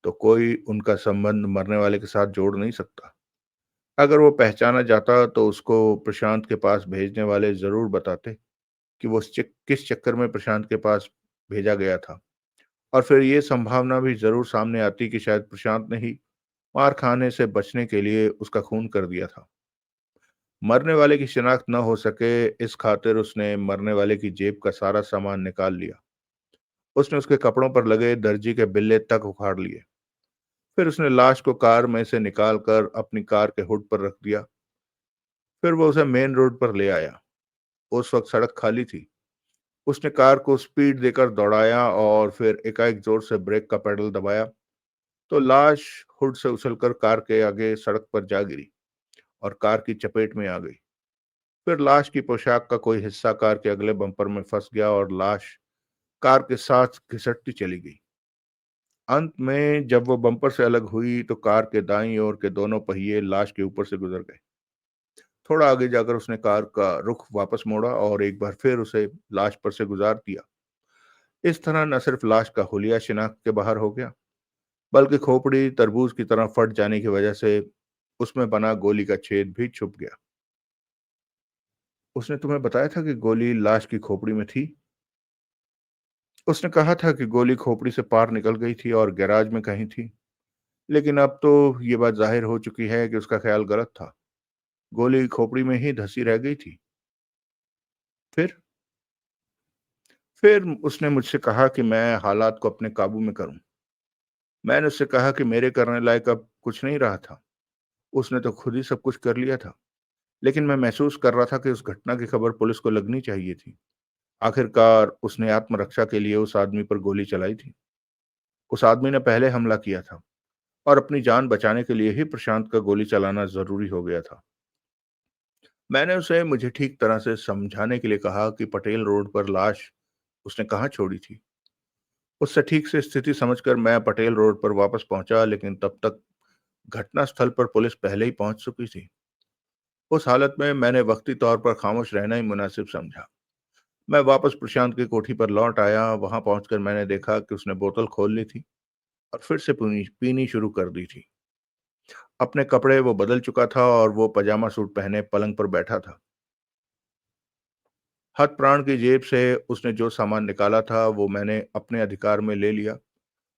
तो कोई उनका संबंध मरने वाले के साथ जोड़ नहीं सकता। अगर वो पहचाना जाता तो उसको प्रशांत के पास भेजने वाले जरूर बताते कि वो किस चक्कर में प्रशांत के पास भेजा गया था। और फिर ये संभावना भी जरूर सामने आती कि शायद प्रशांत ने ही मार खाने से बचने के लिए उसका खून कर दिया था। मरने वाले की शिनाख्त न हो सके, इस खातिर उसने मरने वाले की जेब का सारा सामान निकाल लिया। उसने उसके कपड़ों पर लगे दर्जी के बिल्ले तक उखाड़ लिए। फिर उसने लाश को कार में से निकालकर अपनी कार के हुड पर रख दिया। फिर वो उसे मेन रोड पर ले आया। उस वक्त सड़क खाली थी। उसने कार को स्पीड देकर दौड़ाया और फिर एकाएक जोर से ब्रेक का पेडल दबाया तो लाश हुड से उछलकर कार के आगे सड़क पर जा गिरी और कार की चपेट में आ गई। फिर लाश की पोशाक का कोई हिस्सा कार के अगले बम्पर में फंस गया और लाश कार के साथ घिसटती चली गई। अंत में जब वो बम्पर से अलग हुई तो कार के दाईं ओर के दोनों पहिए लाश के ऊपर से गुजर गए। थोड़ा आगे जाकर उसने कार का रुख वापस मोड़ा और एक बार फिर उसे लाश पर से गुजार दिया। इस तरह न सिर्फ लाश का हुलिया शिनाख्त के बाहर हो गया, बल्कि खोपड़ी तरबूज की तरह फट जाने की वजह से उसमें बना गोली का छेद भी छुप गया। उसने तुम्हें बताया था कि गोली लाश की खोपड़ी में थी? उसने कहा था कि गोली खोपड़ी से पार निकल गई थी और गैराज में कहीं थी। लेकिन अब तो ये बात जाहिर हो चुकी है कि उसका ख्याल गलत था। गोली खोपड़ी में ही धंसी रह गई थी। फिर फिर उसने मुझसे कहा कि मैं हालात को अपने काबू में करूं। मैंने उससे कहा कि मेरे करने लायक अब कुछ नहीं रहा था। उसने तो खुद ही सब कुछ कर लिया था। लेकिन मैं महसूस कर रहा था कि उस घटना की खबर पुलिस को लगनी चाहिए थी। आखिरकार उसने आत्मरक्षा के लिए उस आदमी पर गोली चलाई थी। उस आदमी ने पहले हमला किया था और अपनी जान बचाने के लिए ही प्रशांत का गोली चलाना जरूरी हो गया था। मैंने उसे मुझे ठीक तरह से समझाने के लिए कहा कि पटेल रोड पर लाश उसने कहाँ छोड़ी थी। उससे ठीक से स्थिति समझकर मैं पटेल रोड पर वापस पहुंचा, लेकिन तब तक घटनास्थल पर पुलिस पहले ही पहुंच चुकी थी। उस हालत में मैंने वक्ती तौर पर खामोश रहना ही मुनासिब समझा। मैं वापस प्रशांत की कोठी पर लौट आया। वहां पहुंचकर मैंने देखा कि उसने बोतल खोल ली थी और फिर से पीनी पीनी शुरू कर दी थी। अपने कपड़े वो बदल चुका था और वो पजामा सूट पहने पलंग पर बैठा था। हथप्राण की जेब से उसने जो सामान निकाला था वो मैंने अपने अधिकार में ले लिया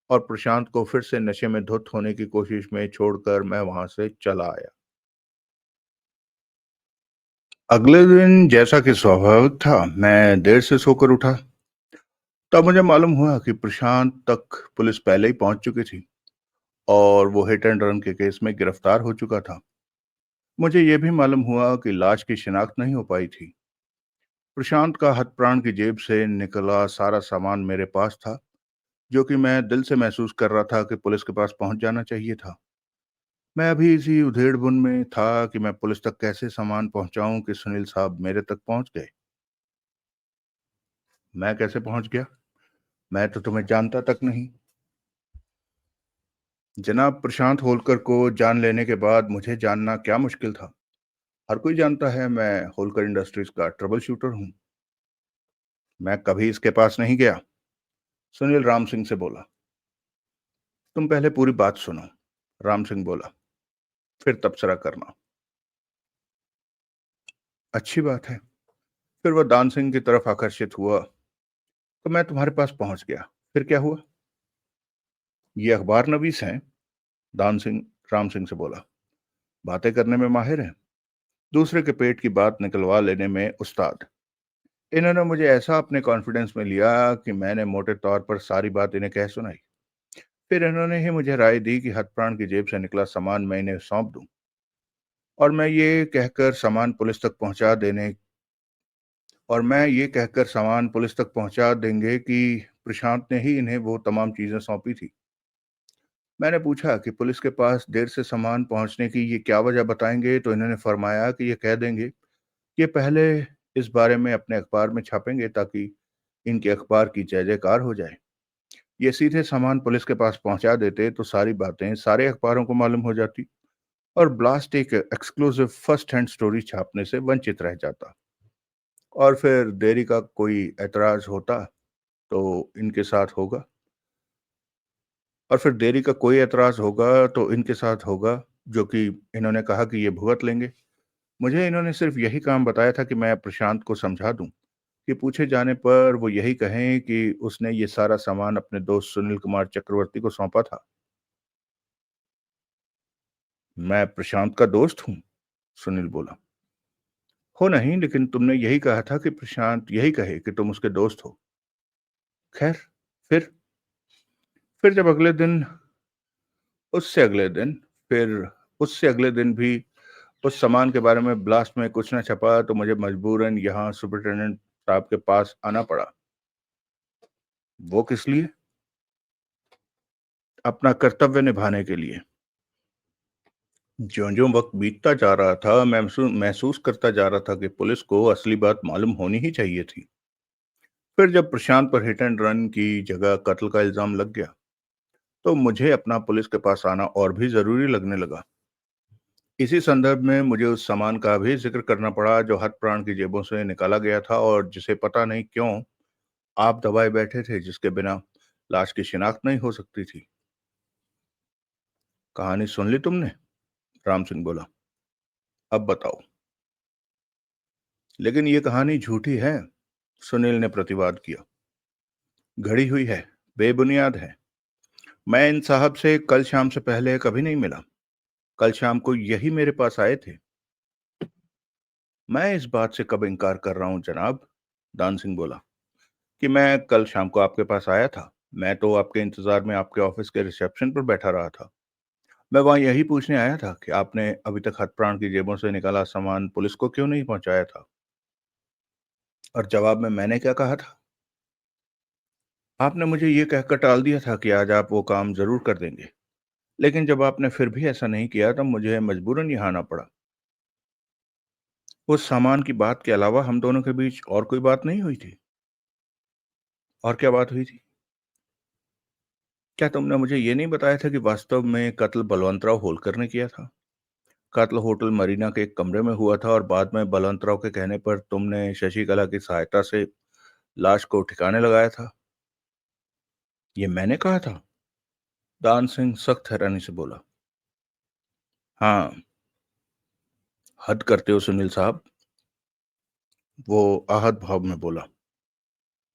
और प्रशांत को फिर से नशे में धुत होने की कोशिश में छोड़कर मैं वहां से चला आया। अगले दिन जैसा कि स्वाभाविक था, मैं देर से सोकर उठा। तब मुझे मालूम हुआ कि प्रशांत तक पुलिस पहले ही पहुंच चुकी थी और वो हिट एंड रन के केस में गिरफ्तार हो चुका था। मुझे यह भी मालूम हुआ कि लाश की शिनाख्त नहीं हो पाई थी। प्रशांत का हथप्राण की जेब से निकला सारा सामान मेरे पास था, जो कि मैं दिल से महसूस कर रहा था कि पुलिस के पास पहुंच जाना चाहिए था। मैं अभी इसी उधेड़-बुन में था कि मैं पुलिस तक कैसे सामान पहुँचाऊँ कि सुनील साहब मेरे तक पहुँच गए। मैं कैसे पहुँच गया? मैं तो तुम्हें जानता तक नहीं। जनाब प्रशांत होलकर को जान लेने के बाद मुझे जानना क्या मुश्किल था? हर कोई जानता है मैं होलकर इंडस्ट्रीज का ट्रबल शूटर हूँ। मैं कभी इसके पास नहीं गया। सुनील राम सिंह से बोला। तुम पहले पूरी बात सुनो। राम सिंह बोला। फिर तबसरा करना। अच्छी बात है। फिर वह दान सिंह की तरफ आकर्षित हुआ। तो मैं तुम्हारे पास पहुंच गया। फिर क्या हुआ? ये अखबार नवीस हैं। दान सिंह राम सिंह से बोला। बातें करने में माहिर हैं। दूसरे के पेट की बात निकलवा लेने में उस्ताद। इन्होंने मुझे ऐसा अपने कॉन्फिडेंस में लिया कि मैंने मोटे तौर पर सारी बात इन्हें कह सुनाई। फिर इन्होंने ही मुझे राय दी कि हथप्राण की जेब से निकला सामान मैं इन्हें सौंप दूं और मैं ये कहकर सामान पुलिस तक पहुंचा देंगे कि प्रशांत ने ही इन्हें वो तमाम चीजें सौंपी थी। मैंने पूछा कि पुलिस के पास देर से सामान पहुंचने की ये क्या वजह बताएंगे, तो इन्होंने फरमाया कि ये कह देंगे कि पहले इस बारे में अपने अखबार में छापेंगे ताकि इनके अखबार की जय जयकार हो जाए। ये सीधे सामान पुलिस के पास पहुंचा देते तो सारी बातें सारे अखबारों को मालूम हो जाती और ब्लास्ट एक एक्सक्लूसिव फर्स्ट हैंड स्टोरी छापने से वंचित रह जाता। और फिर देरी का कोई ऐतराज होता तो इनके साथ होगा और फिर देरी का कोई ऐतराज होगा तो इनके साथ होगा, जो कि इन्होंने कहा कि ये भुगत लेंगे। मुझे इन्होंने सिर्फ यही काम बताया था कि मैं प्रशांत को समझा दूं कि पूछे जाने पर वो यही कहें कि उसने ये सारा सामान अपने दोस्त सुनील कुमार चक्रवर्ती को सौंपा था। मैं प्रशांत का दोस्त हूँ। सुनील बोला। हो नहीं, लेकिन तुमने यही कहा था कि प्रशांत यही कहे कि तुम उसके दोस्त हो। खैर, फिर फिर जब अगले दिन उससे अगले दिन फिर उससे अगले दिन भी उस सामान के बारे में ब्लास्ट में कुछ न छपा तो मुझे मजबूरन यहाँ सुपरिटेंडेंट साहब के पास आना पड़ा। वो किस लिए? अपना कर्तव्य निभाने के लिए। ज्यो ज्यो वक्त बीतता जा रहा था, मैं महसूस करता जा रहा था कि पुलिस को असली बात मालूम होनी ही चाहिए थी। फिर जब प्रशांत पर हिट एंड रन की जगह कत्ल का इल्जाम लग गया तो मुझे अपना पुलिस के पास आना और भी जरूरी लगने लगा। इसी संदर्भ में मुझे उस सामान का भी जिक्र करना पड़ा जो हथ प्राण की जेबों से निकाला गया था और जिसे पता नहीं क्यों आप दबाए बैठे थे, जिसके बिना लाश की शिनाख्त नहीं हो सकती थी। कहानी सुन ली तुमने? राम सिंह बोला। अब बताओ। लेकिन ये कहानी झूठी है। सुनील ने प्रतिवाद किया। घड़ी हुई है, बेबुनियाद है। मैं इन साहब से कल शाम से पहले कभी नहीं मिला। कल शाम को यही मेरे पास आए थे। मैं इस बात से कब इनकार कर रहा हूं जनाब? दान सिंह बोला कि मैं कल शाम को आपके पास आया था। मैं तो आपके इंतजार में आपके ऑफिस के रिसेप्शन पर बैठा रहा था। मैं वहां यही पूछने आया था कि आपने अभी तक हथप्राण की जेबों से निकाला सामान पुलिस को क्यों नहीं पहुंचाया था। और जवाब में मैंने क्या कहा था? आपने मुझे ये कहकर टाल दिया था कि आज आप वो काम जरूर कर देंगे। लेकिन जब आपने फिर भी ऐसा नहीं किया तब मुझे मजबूरन यहाँ आना पड़ा। उस सामान की बात के अलावा हम दोनों के बीच और कोई बात नहीं हुई थी। और क्या बात हुई थी? क्या तुमने मुझे ये नहीं बताया था कि वास्तव में कत्ल बलवंतराव होलकर ने किया था? कत्ल होटल मरीना के एक कमरे में हुआ था और बाद में बलवंतराव के कहने पर तुमने शशिकला की सहायता से लाश को ठिकाने लगाया था। ये मैंने कहा था? दान सिंह सख्त हैरानी से बोला। हाँ। हद करते हो सुनील साहब। वो आहत भाव में बोला।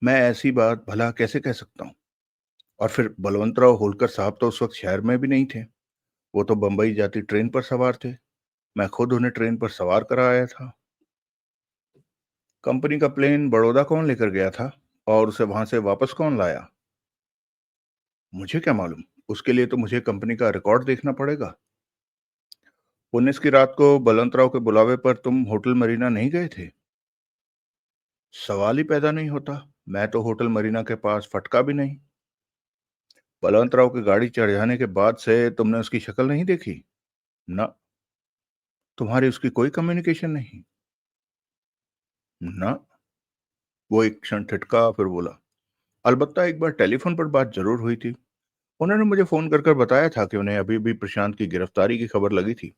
मैं ऐसी बात भला कैसे कह सकता हूँ? और फिर बलवंतराव होलकर साहब तो उस वक्त शहर में भी नहीं थे। वो तो बंबई जाती ट्रेन पर सवार थे। मैं खुद उन्हें ट्रेन पर सवार करा आया था। कंपनी का प्लेन बड़ौदा कौन लेकर गया था और उसे वहां से वापस कौन लाया? मुझे क्या मालूम। उसके लिए तो मुझे कंपनी का रिकॉर्ड देखना पड़ेगा। 19 की रात को बलवंतराव के बुलावे पर तुम होटल मरीना नहीं गए थे? सवाल ही पैदा नहीं होता। मैं तो होटल मरीना के पास फटका भी नहीं। बलवंतराव की गाड़ी चढ़ जाने के बाद से तुमने उसकी शक्ल नहीं देखी? ना, तुम्हारी उसकी कोई कम्युनिकेशन नहीं? ना। वो एक क्षण ठिठका, फिर बोला, अलबत्ता एक बार टेलीफोन पर बात जरूर हुई थी। उन्होंने मुझे फोन कर कर बताया था कि उन्हें अभी भी प्रशांत की गिरफ्तारी की खबर लगी थी।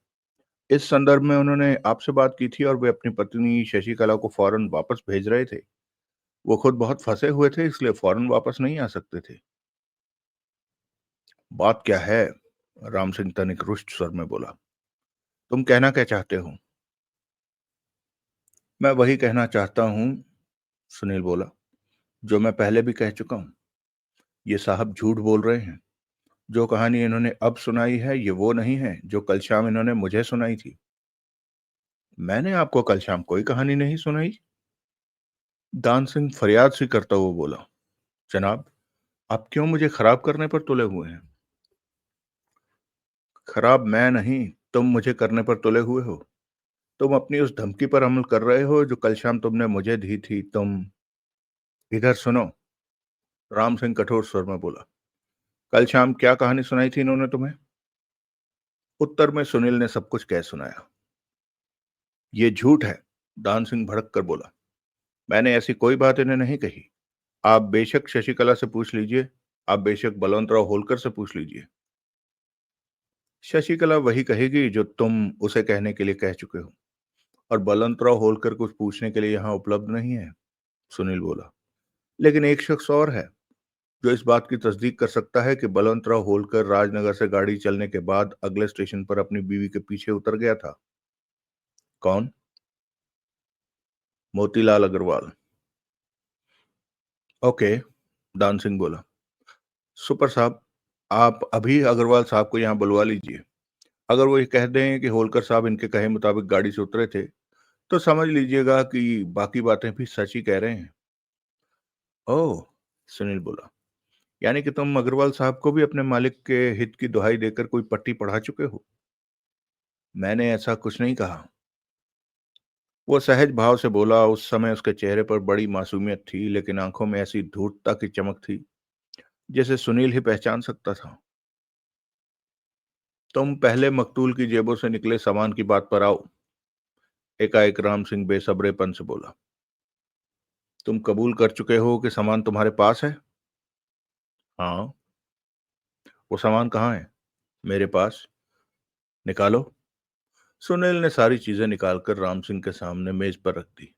इस संदर्भ में उन्होंने आपसे बात की थी और वे अपनी पत्नी शशिकला को फौरन वापस भेज रहे थे। वो खुद बहुत फंसे हुए थे, इसलिए फौरन वापस नहीं आ सकते थे। बात क्या है? राम सिंह तनिक रुष्ट स्वर में बोला। तुम कहना क्या चाहते हो? मैं वही कहना चाहता हूं, सुनील बोला, जो मैं पहले भी कह चुका हूं। ये साहब झूठ बोल रहे हैं। जो कहानी इन्होंने अब सुनाई है, ये वो नहीं है जो कल शाम इन्होंने मुझे सुनाई थी। मैंने आपको कल शाम कोई कहानी नहीं सुनाई। दान सिंह फरियाद सी करता हुआ बोला। जनाब, आप क्यों मुझे खराब करने पर तुले हुए हैं? खराब मैं नहीं, तुम मुझे करने पर तुले हुए हो। तुम अपनी उस धमकी पर अमल कर रहे हो जो कल शाम तुमने मुझे दी थी। तुम इधर सुनो, राम सिंह कठोर स्वर में बोला। कल शाम क्या कहानी सुनाई थी इन्होंने तुम्हें? उत्तर में सुनील ने सब कुछ कह सुनाया। ये झूठ है, दान सिंह भड़क कर बोला। मैंने ऐसी कोई बात इन्हें नहीं कही। आप बेशक शशिकला से पूछ लीजिए, आप बेशक बलवंतराव होलकर से पूछ लीजिए। शशिकला वही कहेगी जो तुम उसे कहने के लिए कह चुके हो, और बलवंतराव होलकर कुछ पूछने के लिए यहां उपलब्ध नहीं है। सुनील बोला। लेकिन एक शख्स और है जो इस बात की तस्दीक कर सकता है कि बलवंतराव होलकर राजनगर से गाड़ी चलने के बाद अगले स्टेशन पर अपनी बीवी के पीछे उतर गया था। कौन? मोतीलाल अग्रवाल। ओके, दान सिंह बोला। सुपर साहब, आप अभी अग्रवाल साहब को यहाँ बुलवा लीजिए। अगर वो ये कह दें कि होलकर साहब इनके कहे मुताबिक गाड़ी से उतरे थे, तो समझ लीजिएगा कि बाकी बातें भी सच ही कह रहे हैं। ओह, सुनील बोला, यानी कि तुम अग्रवाल साहब को भी अपने मालिक के हित की दुहाई देकर कोई पट्टी पढ़ा चुके हो? मैंने ऐसा कुछ नहीं कहा। वो सहज भाव से बोला। उस समय उसके चेहरे पर बड़ी मासूमियत थी, लेकिन आंखों में ऐसी धूर्तता की चमक थी जैसे सुनील ही पहचान सकता था। तुम पहले मकतूल की जेबों से निकले सामान की बात पर आओ, एकाएक राम सिंह बेसब्रेपन से बोला। तुम कबूल कर चुके हो कि सामान तुम्हारे पास है? हाँ। वो सामान कहाँ है? मेरे पास। निकालो। सुनील ने सारी चीजें निकालकर राम सिंह के सामने मेज पर रख दी।